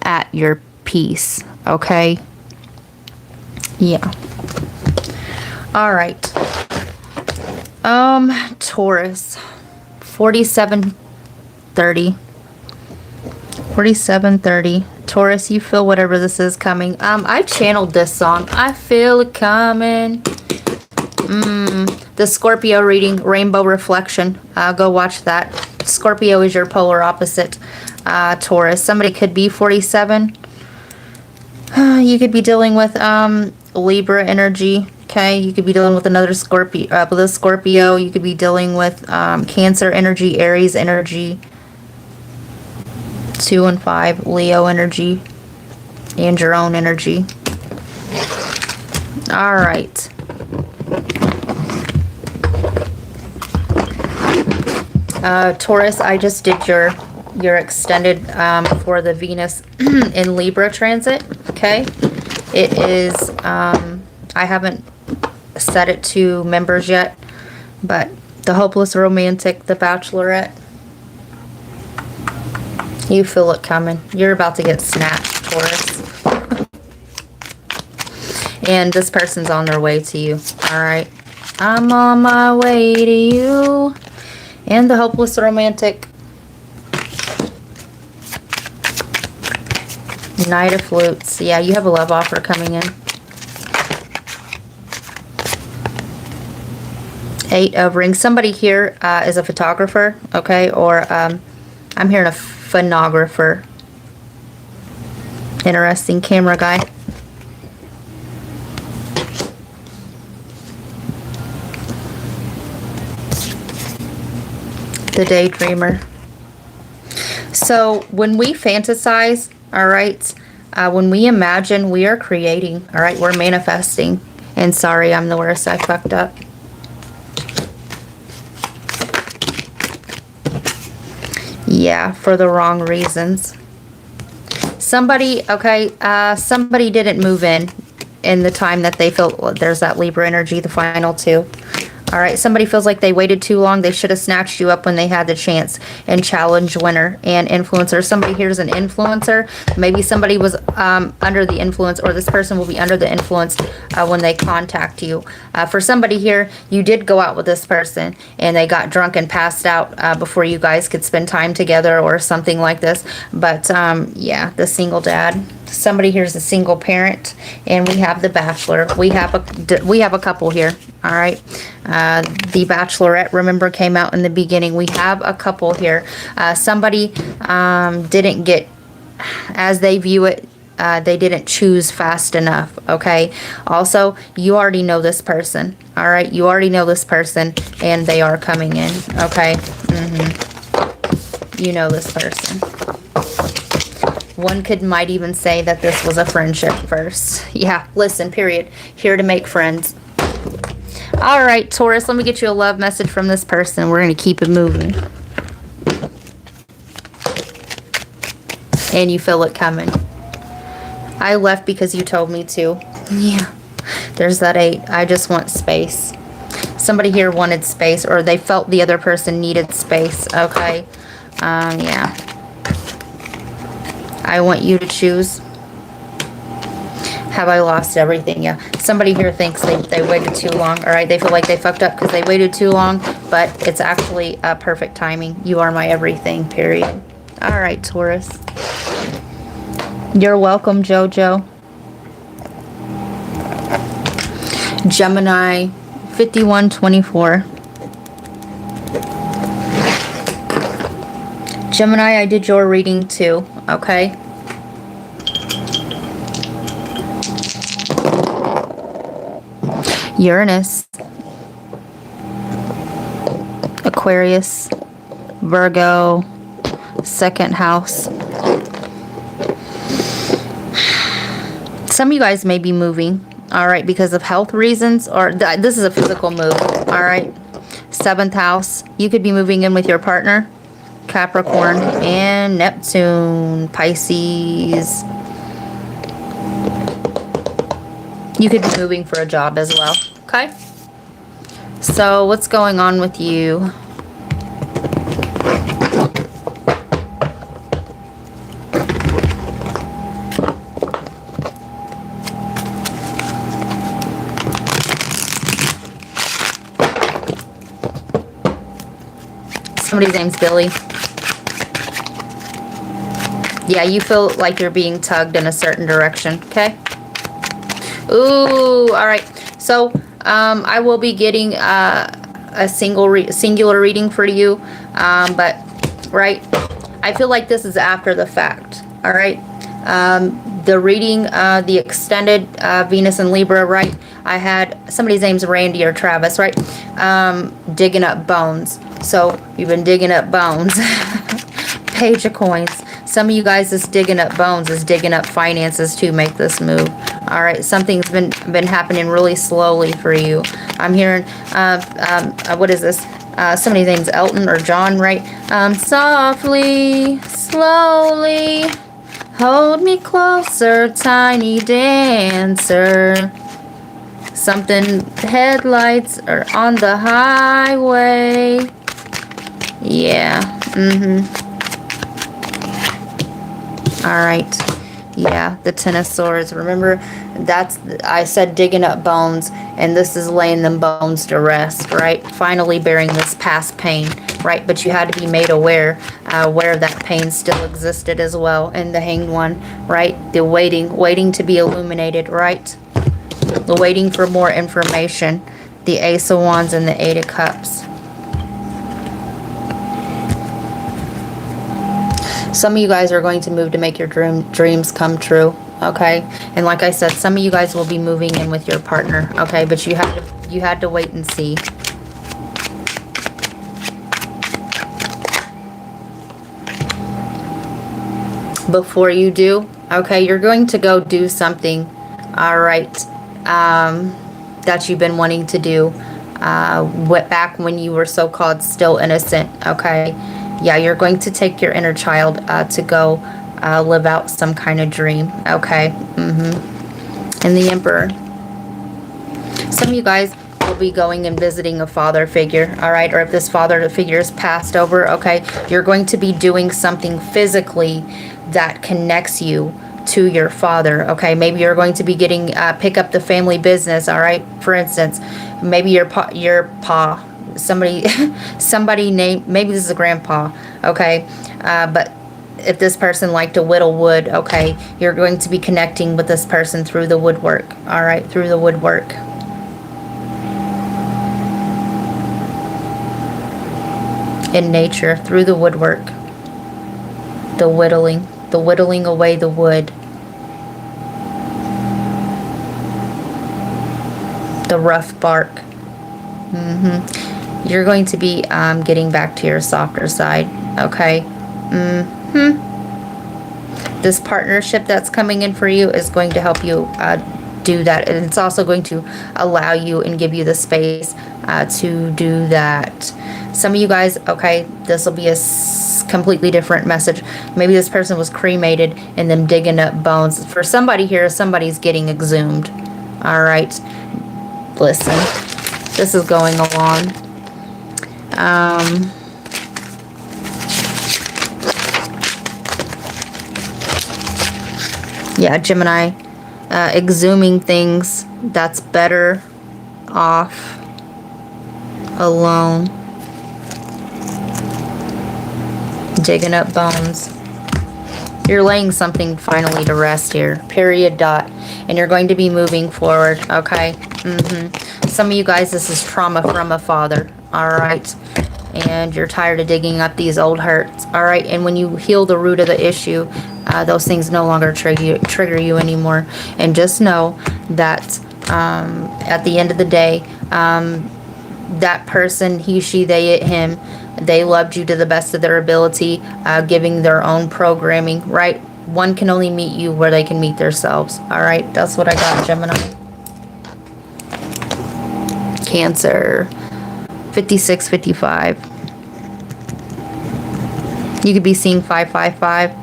at your peace, okay? Yeah. All right. Taurus, 4730. 4730. Taurus, you feel whatever this is coming. I channeled this song. I feel it coming. The Scorpio reading, Rainbow Reflection. Go watch that. Scorpio is your polar opposite, Taurus. Somebody could be 47. You could be dealing with Libra energy. Okay, you could be dealing with another Scorpio. With a Scorpio, you could be dealing with Cancer energy, Aries energy. 2 and 5, Leo energy, and your own energy. All right. Taurus, I just did your extended for the Venus in Libra transit. Okay, it is. I haven't set it to members yet, but the hopeless romantic, the Bachelorette. You feel it coming. You're about to get snapped, Taurus. And this person's on their way to you. All right. I'm on my way to you. And the hopeless romantic. Knight of Flutes. Yeah, you have a love offer coming in. 8 of Rings. Somebody here is a photographer, okay? Or I'm hearing a photographer. Interesting camera guy. The Daydreamer. So when we fantasize, all right, when we imagine, we are creating, all right, we're manifesting. And sorry, I'm the worst, I fucked up. Yeah, for the wrong reasons. Somebody, okay, somebody didn't move in the time that they felt, well, there's that Libra energy, the final 2. All right, somebody feels like they waited too long. They should have snatched you up when they had the chance. And challenge winner and influencer. Somebody here is an influencer. Maybe somebody was under the influence, or this person will be under the influence when they contact you. For somebody here, you did go out with this person and they got drunk and passed out before you guys could spend time together or something like this. But yeah, the single dad. Somebody here's a single parent, and we have the Bachelor. We have a couple here. All right. The Bachelorette, remember, came out in the beginning. We have a couple here. Somebody didn't get, as they view it, they didn't choose fast enough, okay? Also, you already know this person, all right? You already know this person, and they are coming in, okay? You know this person. One might even say that this was a friendship first. Yeah, listen, period. Here to make friends. All right, Taurus, let me get you a love message from this person. We're going to keep it moving. And you feel it coming. I left because you told me to. Yeah. There's that 8. I just want space. Somebody here wanted space, or they felt the other person needed space. Okay. Yeah. I want you to choose. Have I lost everything? Yeah. Somebody here thinks they waited too long. All right. They feel like they fucked up because they waited too long, but it's actually perfect timing. You are my everything, period. All right, Taurus. You're welcome, Jojo. Gemini 5124. Gemini, I did your reading too, okay? Uranus, Aquarius, Virgo, second house. Some of you guys may be moving, all right, because of health reasons, or this is a physical move, all right? Seventh house, you could be moving in with your partner. Capricorn and Neptune, Pisces. You could be moving for a job as well, okay? So what's going on with you? Somebody's name's Billy. Yeah, you feel like you're being tugged in a certain direction, okay? Ooh, all right. So, I will be getting a singular reading for you, but, right, I feel like this is after the fact, all right? The reading, the extended Venus and Libra, right? I had, somebody's name's Randy or Travis, right? Digging up bones. So, you've been digging up bones. Page of Coins. Some of you guys is digging up bones, is digging up finances to make this move. All right, something's been happening really slowly for you. I'm hearing, what is this? Somebody's name's Elton or John, right? Softly, slowly, hold me closer, tiny dancer. Something, headlights are on the highway. Yeah, All right. Yeah, the Ten of Swords. Remember, I said digging up bones, and this is laying them bones to rest, right? Finally bearing this past pain, right? But you had to be made aware where that pain still existed as well. And the Hanged One, right? The waiting to be illuminated, right? The waiting for more information. The Ace of Wands and the Eight of Cups. Some of you guys are going to move to make your dreams come true, okay? And like I said, some of you guys will be moving in with your partner, okay? But you had to wait and see. Before you do, okay, you're going to go do something, all right, that you've been wanting to do back when you were so-called still innocent, okay? Yeah, you're going to take your inner child to go live out some kind of dream, okay? And the Emperor. Some of you guys will be going and visiting a father figure, all right? Or if this father figure is passed over, okay? You're going to be doing something physically that connects you to your father, okay? Maybe you're going to be getting, pick up the family business, all right? For instance, maybe your pa, somebody named, maybe this is a grandpa, okay? But if this person liked to whittle wood, okay, you're going to be connecting with this person through the woodwork, all right? Through the woodwork. in nature, through the woodwork, the whittling away the wood, the rough bark. You're going to be getting back to your softer side, okay? This partnership that's coming in for you is going to help you do that, and it's also going to allow you and give you the space to do that. Some of you guys, okay, this will be a completely different message. Maybe this person was cremated and then digging up bones. For somebody here, somebody's getting exhumed. All right, listen, this is going along. Yeah, Gemini, exhuming things, that's better off alone. Digging up bones. You're laying something finally to rest here. Period, dot. And you're going to be moving forward, okay? Some of you guys, this is trauma from a father, all right? And you're tired of digging up these old hurts, all right? And when you heal the root of the issue, those things no longer trigger you anymore. And just know that at the end of the day, that person, he, she, they, it, him, they loved you to the best of their ability, giving their own programming, right? One can only meet you where they can meet themselves, all right? That's what I got, Gemini. Cancer, 5655. You could be seeing 555.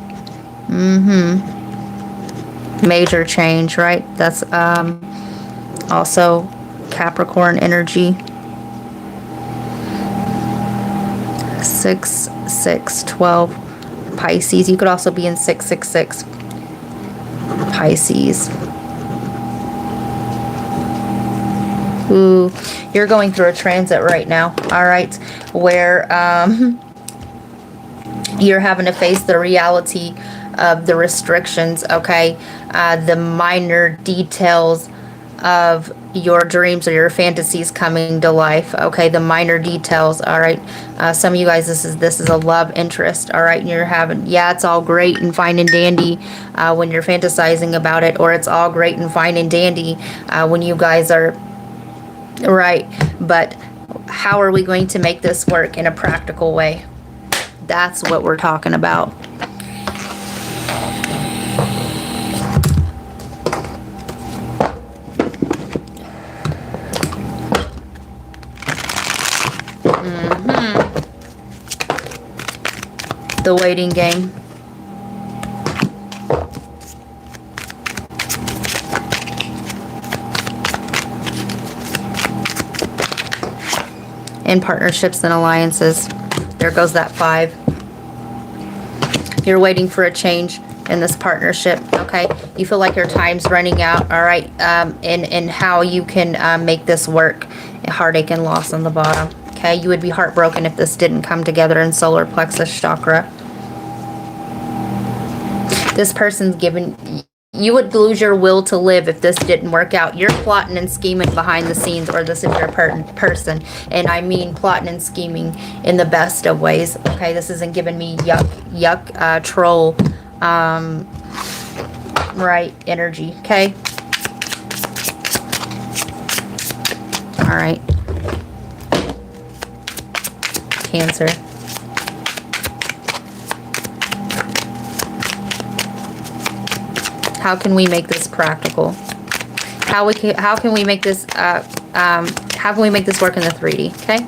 Major change, right? That's also Capricorn energy. 6612. Pisces. You could also be in 666. Pisces. Ooh, you're going through a transit right now, all right, where you're having to face the reality of the restrictions, okay, the minor details of your dreams or your fantasies coming to life, okay, the minor details, all right. Some of you guys, this is a love interest, all right, and you're having, yeah, it's all great and fine and dandy when you're fantasizing about it, or it's all great and fine and dandy when you guys are, right, but how are we going to make this work in a practical way? That's what we're talking about. The waiting game. In partnerships and alliances. There goes that 5. You're waiting for a change in this partnership, okay? You feel like your time's running out, all right? And how you can make this work. Heartache and loss on the bottom, okay? You would be heartbroken if this didn't come together in solar plexus chakra. This person's given... You would lose your will to live if this didn't work out. You're plotting and scheming behind the scenes, or this is your person. And I mean plotting and scheming in the best of ways. Okay, this isn't giving me yuck, troll, right, energy. Okay. All right. Cancer. How can we make this practical? How can we make this how can we make this work in the 3D? Okay.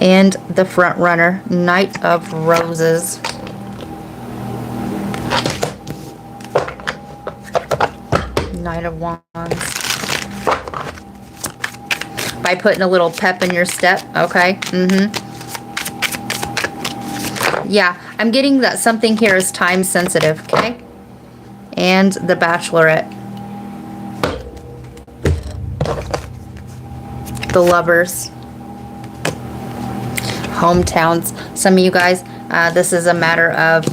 And the front runner, Knight of Roses. Knight of Wands. By putting a little pep in your step, okay? Yeah, I'm getting that something here is time sensitive, okay? And the Bachelorette. The Lovers. Hometowns. Some of you guys, This is a matter of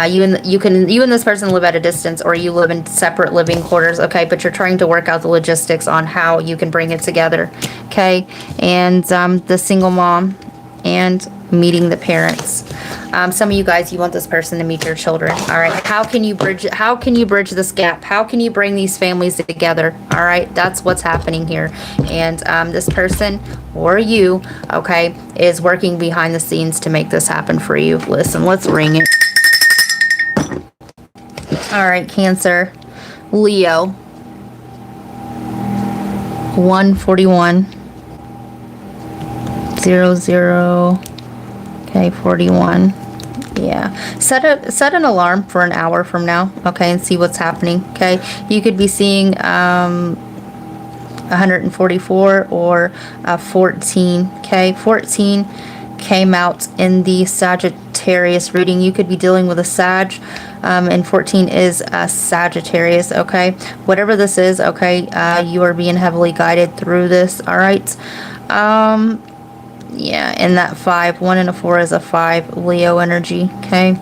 you and this person live at a distance, or you live in separate living quarters, okay? But you're trying to work out the logistics on how you can bring it together, okay? And the single mom and meeting the parents. Some of you guys, you want this person to meet your children. All right. How can you bridge this gap? How can you bring these families together? All right. That's what's happening here. And this person or you, okay, is working behind the scenes to make this happen for you. Listen, let's ring it. All right, Cancer. Leo. 141. 00. Okay, 41. Yeah. Set an alarm for an hour from now, okay, and see what's happening, okay? You could be seeing 144 or 14, okay? 14 came out in the Sagittarius reading. You could be dealing with a Sag, and 14 is a Sagittarius, okay? Whatever this is, okay, you are being heavily guided through this, all right? Yeah, and that 5, 1 and a 4 is a 5, Leo energy, okay?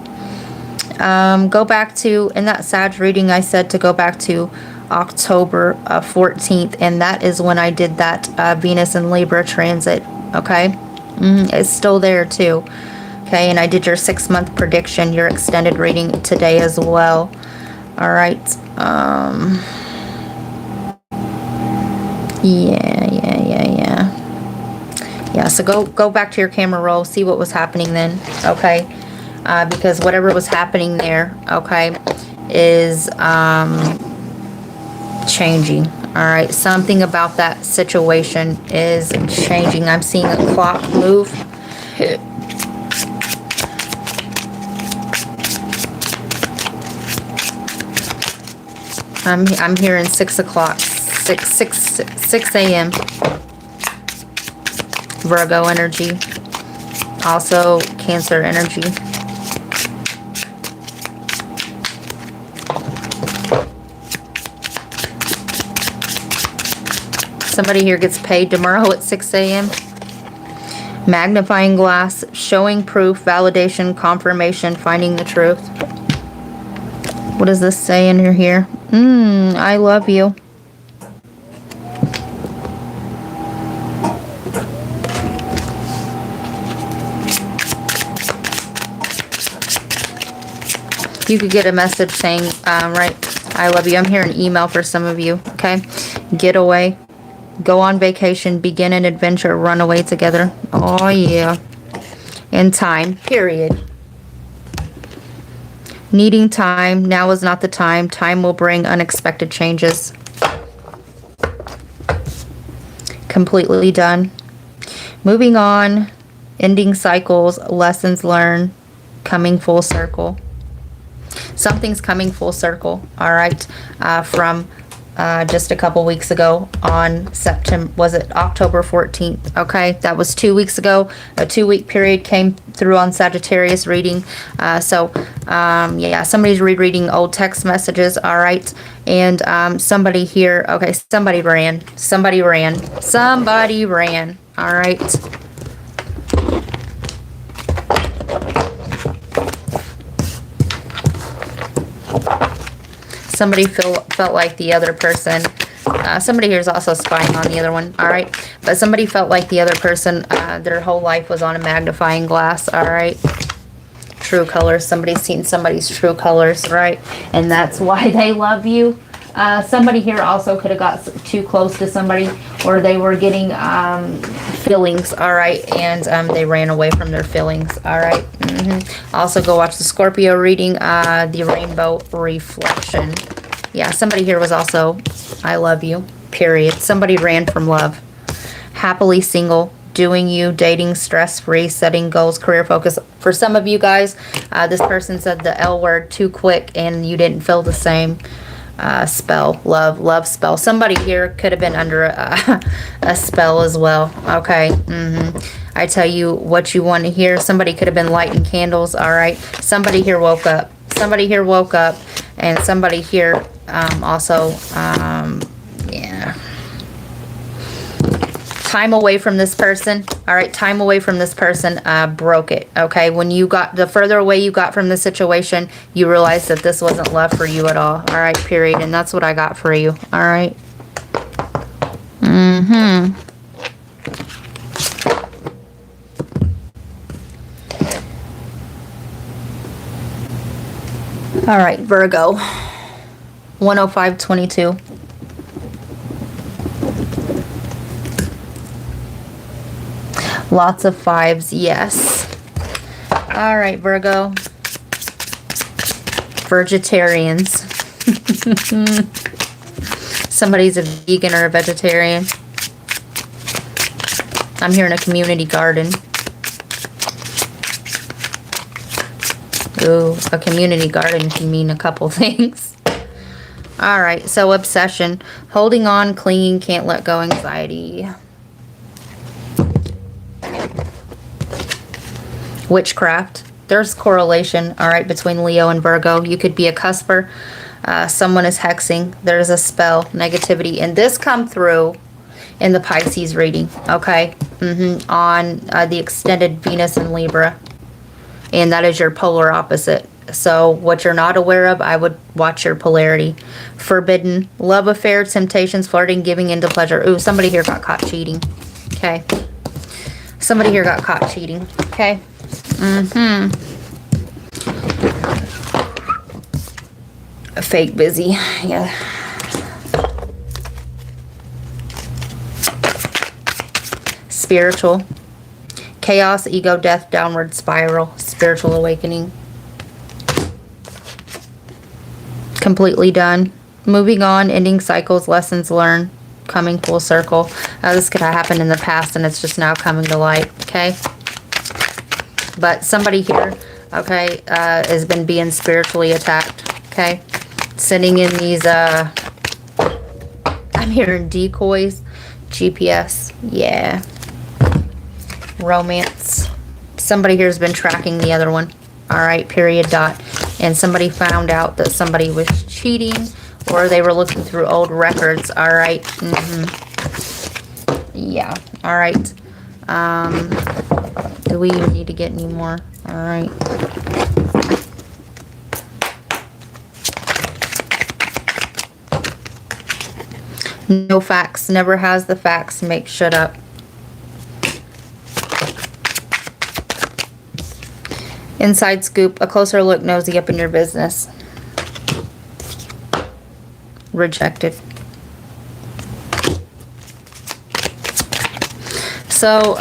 Go back to, in that Sag reading, I said to go back to October 14th, and that is when I did that Venus and Libra transit, okay? It's still there too, okay? And I did your 6-month prediction, your extended reading today as well, all right? Yeah, so go back to your camera roll, see what was happening then, okay? Because whatever was happening there, okay, is changing, all right? Something about that situation is changing. I'm seeing a clock move. I'm hearing 6 o'clock, 6 a.m. Virgo energy, also Cancer energy. Somebody here gets paid tomorrow at 6 a.m. Magnifying glass, showing proof, validation, confirmation, finding the truth. What does this say in here? I love you. You could get a message saying, right, I love you. I'm hearing email for some of you, okay? Get away. Go on vacation. Begin an adventure. Run away together. Oh, yeah. In time, period. Needing time. Now is not the time. Time will bring unexpected changes. Completely done. Moving on. Ending cycles. Lessons learned. Coming full circle. Something's coming full circle, all right, from just a couple weeks ago on September, was it October 14th, okay? That was 2 weeks ago. A 2-week period came through on Sagittarius reading. Yeah, somebody's rereading old text messages, all right? And somebody here, okay, somebody ran, all right? Somebody felt like the other person, somebody here is also spying on the other one, all right? But somebody felt like the other person, their whole life was on a magnifying glass, all right? True colors. Somebody's seen somebody's true colors, right? And that's why they love you. Somebody here also could have got too close to somebody, or they were getting feelings, all right? And they ran away from their feelings, all right? Also, go watch the Scorpio reading, the rainbow reflection. Yeah, somebody here was also, I love you, period. Somebody ran from love. Happily single, doing you, dating, stress-free, setting goals, career focus. For some of you guys, this person said the L word too quick and you didn't feel the same. Spell, love spell. Somebody here could have been under a spell as well, okay? I tell you what you want to hear. Somebody could have been lighting candles, all right? Somebody here woke up. And somebody here also, yeah. time away from this person. All right, time away from this person broke it. Okay, when you got, the further away you got from the situation, you realized that this wasn't love for you at all. All right, period. And that's what I got for you. All right. All right, Virgo. 10522. Lots of fives, yes. All right, Virgo. Vegetarians. Somebody's a vegan or a vegetarian. I'm here in a community garden. Ooh, a community garden can mean a couple things. All right, so obsession. Holding on, clinging, can't let go, anxiety. Witchcraft. There's correlation, all right, between Leo and Virgo. You could be a cusper. Someone is hexing. There's a spell, negativity. And this come through in the Pisces reading, okay? On the extended Venus and Libra. And that is your polar opposite. So what you're not aware of, I would watch your polarity. Forbidden. Love affair, temptations, flirting, giving into pleasure. Ooh, somebody here got caught cheating. Okay. Somebody here got caught cheating. Okay. Fake busy. Yeah. Spiritual. Chaos, ego, death, downward spiral, spiritual awakening. Completely done. Moving on, ending cycles, lessons learned, coming full circle. This could have happened in the past and it's just now coming to light, okay? But somebody here, okay, has been being spiritually attacked, okay? Sending in these, I'm hearing decoys, GPS, yeah. Romance. Somebody here has been tracking the other one, all right, period, dot. And somebody found out that somebody was cheating or they were looking through old records, all right. Yeah, all right. Do we even need to get any more? All right. No facts. Never has the facts. Make shit up. Inside scoop. A closer look, nosy up in your business. Rejected. So,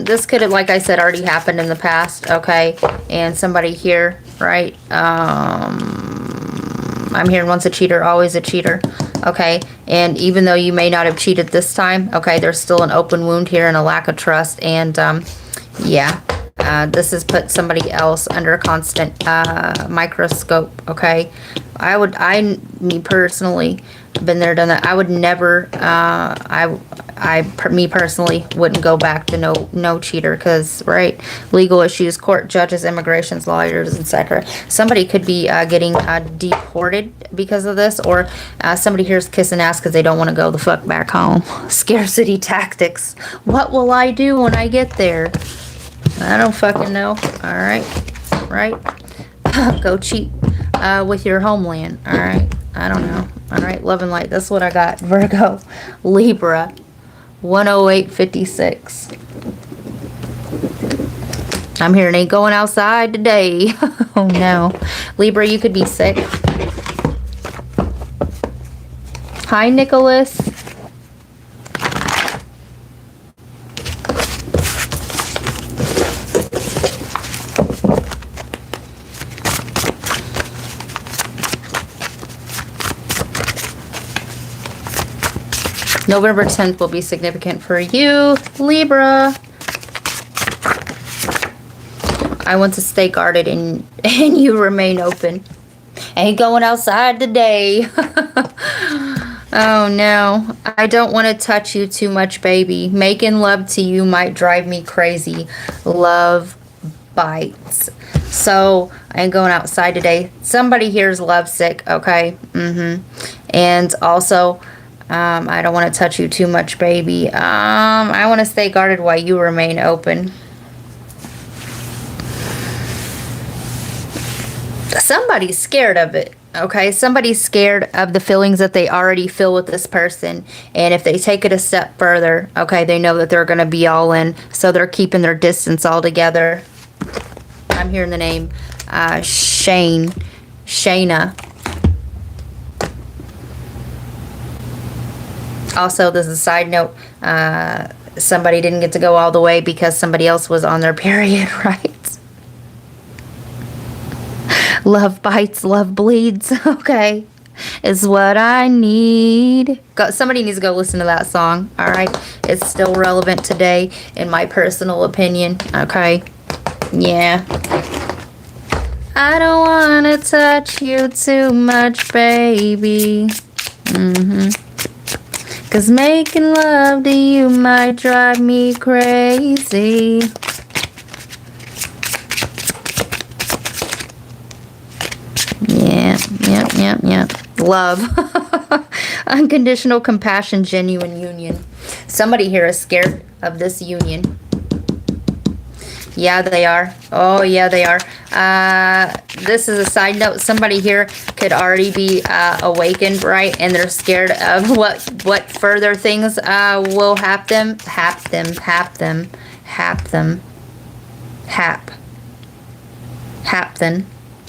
this could have, like I said, already happened in the past, okay? And somebody here, right? I'm hearing once a cheater, always a cheater, okay? And even though you may not have cheated this time, okay, there's still an open wound here and a lack of trust. And, yeah, this has put somebody else under a constant microscope, okay? Me personally, been there, done that. I would never, me personally wouldn't go back to no cheater, because, right, legal issues, court, judges, immigrations, lawyers, etc. Somebody could be getting deported because of this, or somebody here's kissing ass because they don't want to go the fuck back home. Scarcity tactics. What will I do when I get there? I don't fucking know. All right, right? Go cheat with your homeland. All right. I don't know. All right, love and light. That's what I got. Virgo, Libra, 10856. I'm hearing ain't going outside today. Oh no. Libra, you could be sick. Hi, Nicholas. November 10th will be significant for you, Libra. I want to stay guarded and you remain open. Ain't going outside today. Oh no. I don't want to touch you too much, baby. Making love to you might drive me crazy. Love bites. So I ain't going outside today. Somebody here is lovesick, okay? And also, I don't want to touch you too much, baby. I want to stay guarded while you remain open. Somebody's scared of it, okay? Somebody's scared of the feelings that they already feel with this person. And if they take it a step further, okay, they know that they're going to be all in. So they're keeping their distance altogether. I'm hearing the name Shayna. Also, this is a side note. Somebody didn't get to go all the way because somebody else was on their period, right? Love bites, love bleeds, okay, is what I need. Somebody needs to go listen to that song, all right? It's still relevant today, in my personal opinion, okay? Yeah. I don't want to touch you too much, baby. Cause making love to you might drive me crazy. Yeah. Love. Unconditional compassion, genuine union. Somebody here is scared of this union. Yeah, they are. Oh, yeah, they are. This is a side note. Somebody here could already be awakened, right? And they're scared of what further things will happen. Happen.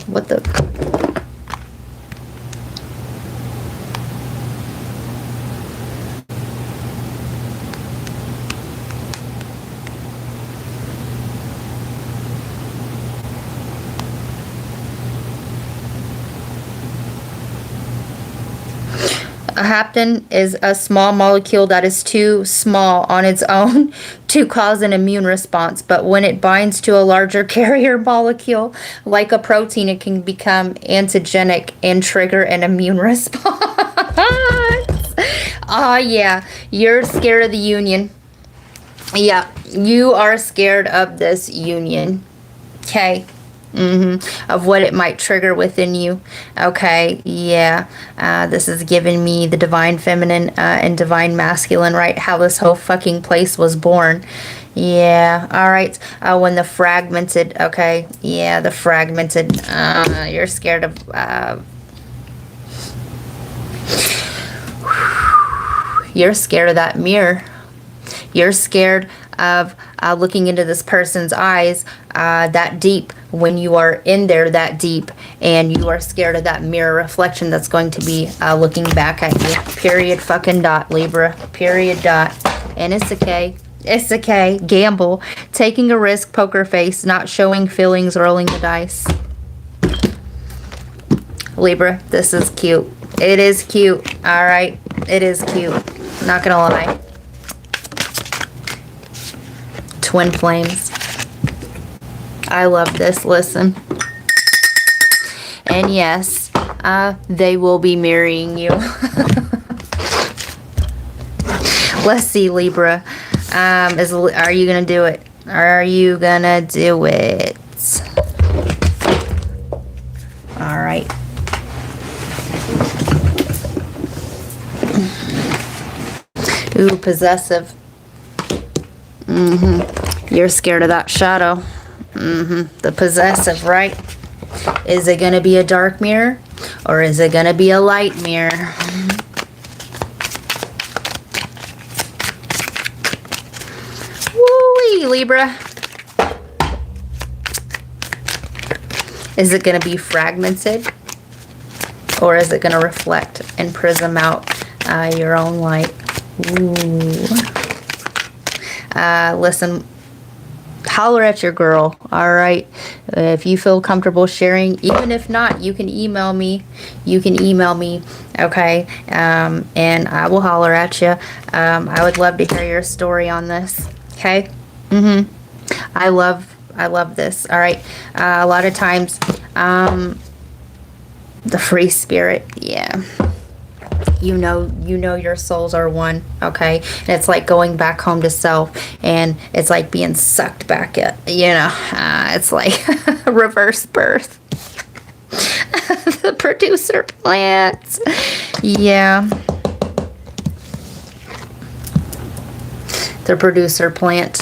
What the... A hapten is a small molecule that is too small on its own to cause an immune response. But when it binds to a larger carrier molecule, like a protein, it can become antigenic and trigger an immune response. Oh, yeah. You're scared of the union. Yeah, you are scared of this union. Okay. Of what it might trigger within you. Okay, yeah. This is giving me the divine feminine and divine masculine, right? How this whole fucking place was born. Yeah, all right. When the fragmented, okay. Yeah, the fragmented. You're scared of... you're scared of that mirror. You're scared of looking into this person's eyes that deep, when you are in there that deep, and you are scared of that mirror reflection that's going to be looking back at you. Period fucking dot, Libra. Period dot. And it's okay. It's okay. Gamble. Taking a risk, poker face, not showing feelings, rolling the dice. Libra, this is cute. It is cute. All right. It is cute. Not gonna lie. Twin flames. I love this. Listen. And yes, they will be marrying you. Let's see, Libra. Are you gonna do it? Are you gonna do it? All right. Ooh, possessive. You're scared of that shadow. The possessive, right? Is it gonna be a dark mirror, or is it gonna be a light mirror? Woo-wee, Libra. Is it gonna be fragmented, or is it gonna reflect and prism out your own light? Ooh. Listen, holler at your girl, all right? If you feel comfortable sharing, even if not, you can email me. Okay? And I will holler at you. I would love to hear your story on this, okay? I love this, all right? A lot of times, the free spirit, yeah. You know your souls are one, okay? And it's like going back home to self, and it's like being sucked back at, it's like reverse birth. The producer plants. Yeah. the producer plant.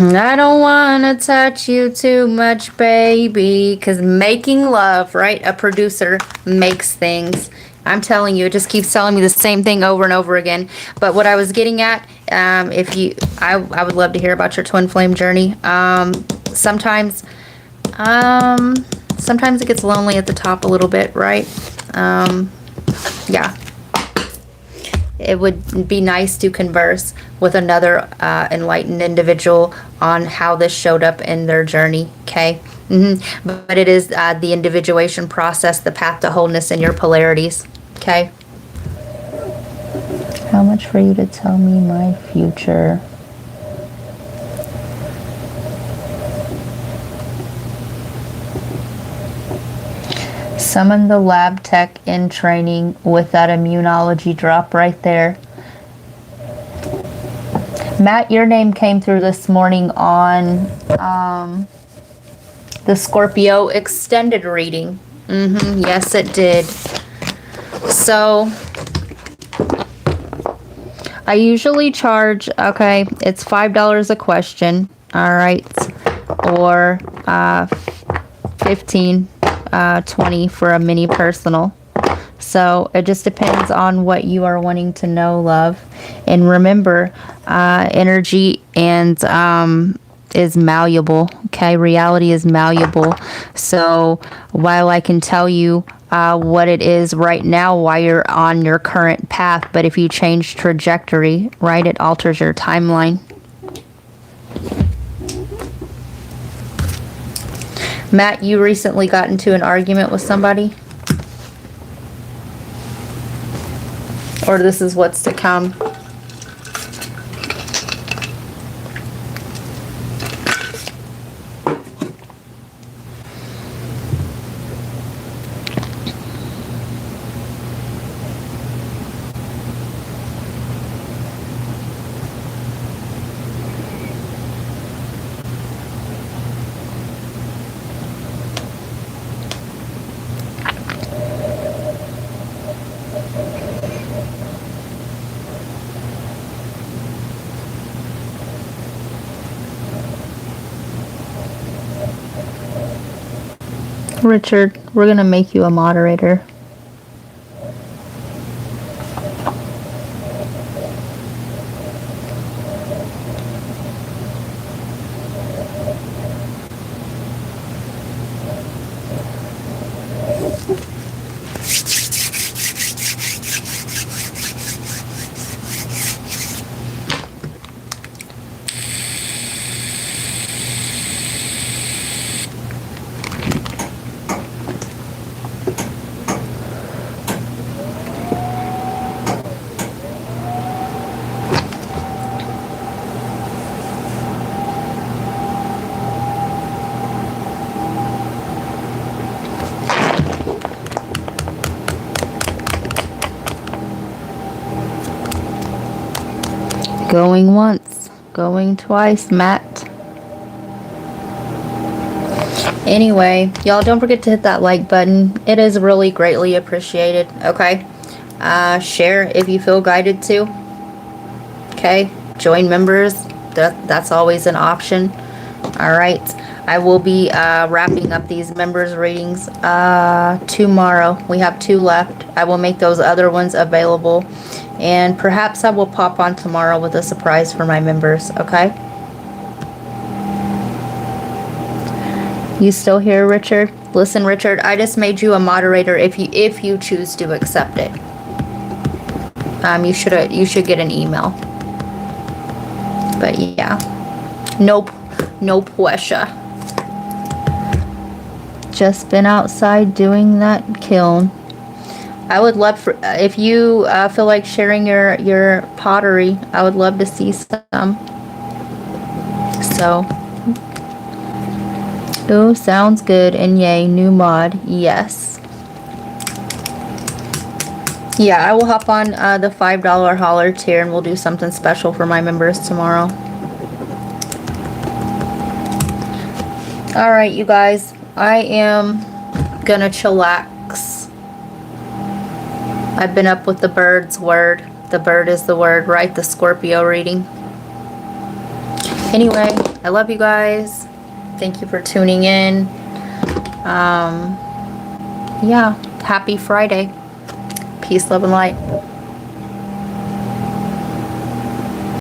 I don't want to touch you too much, baby, because making love, right? A producer makes things. I'm telling you, it just keeps telling me the same thing over and over again. But what I was getting at, I would love to hear about your twin flame journey. Sometimes it gets lonely at the top a little bit, right? Yeah. It would be nice to converse with another enlightened individual on how this showed up in their journey, okay? But it is the individuation process, the path to wholeness in your polarities, okay? How much for you to tell me my future? Summon the lab tech in training with that immunology drop right there. Matt, your name came through this morning on the Scorpio extended reading. Yes, it did. So, I usually charge, okay, it's $5 a question, all right, or 15 20 for a mini personal. So it just depends on what you are wanting to know, love. And remember, energy and is malleable. Okay, reality is malleable. So while I can tell you what it is right now while you're on your current path, but if you change trajectory, right, it alters your timeline. Matt, you recently got into an argument with somebody? Or this is what's to come? Richard, we're going to make you a moderator. Going once, going twice, Matt. Anyway, y'all don't forget to hit that like button. It is really greatly appreciated, okay? Share if you feel guided to. Okay? Join members. That's always an option. Alright. I will be wrapping up these members readings tomorrow. We have 2 left. I will make those other ones available. And perhaps I will pop on tomorrow with a surprise for my members, okay? You still here, Richard? Listen, Richard, I just made you a moderator if you choose to accept it. You should get an email. But yeah. Nope. No pressure. Just been outside doing that kiln. I would love for if you feel like sharing your pottery. I would love to see some. So, oh, sounds good. And yay, new mod. Yes. Yeah, I will hop on the $5 holler tier and we'll do something special for my members tomorrow. All right, you guys. I am gonna chillax. I've been up with the bird's word. The bird is the word, right? The Scorpio reading. Anyway, I love you guys. Thank you for tuning in. Yeah, happy Friday. Peace, love, and light.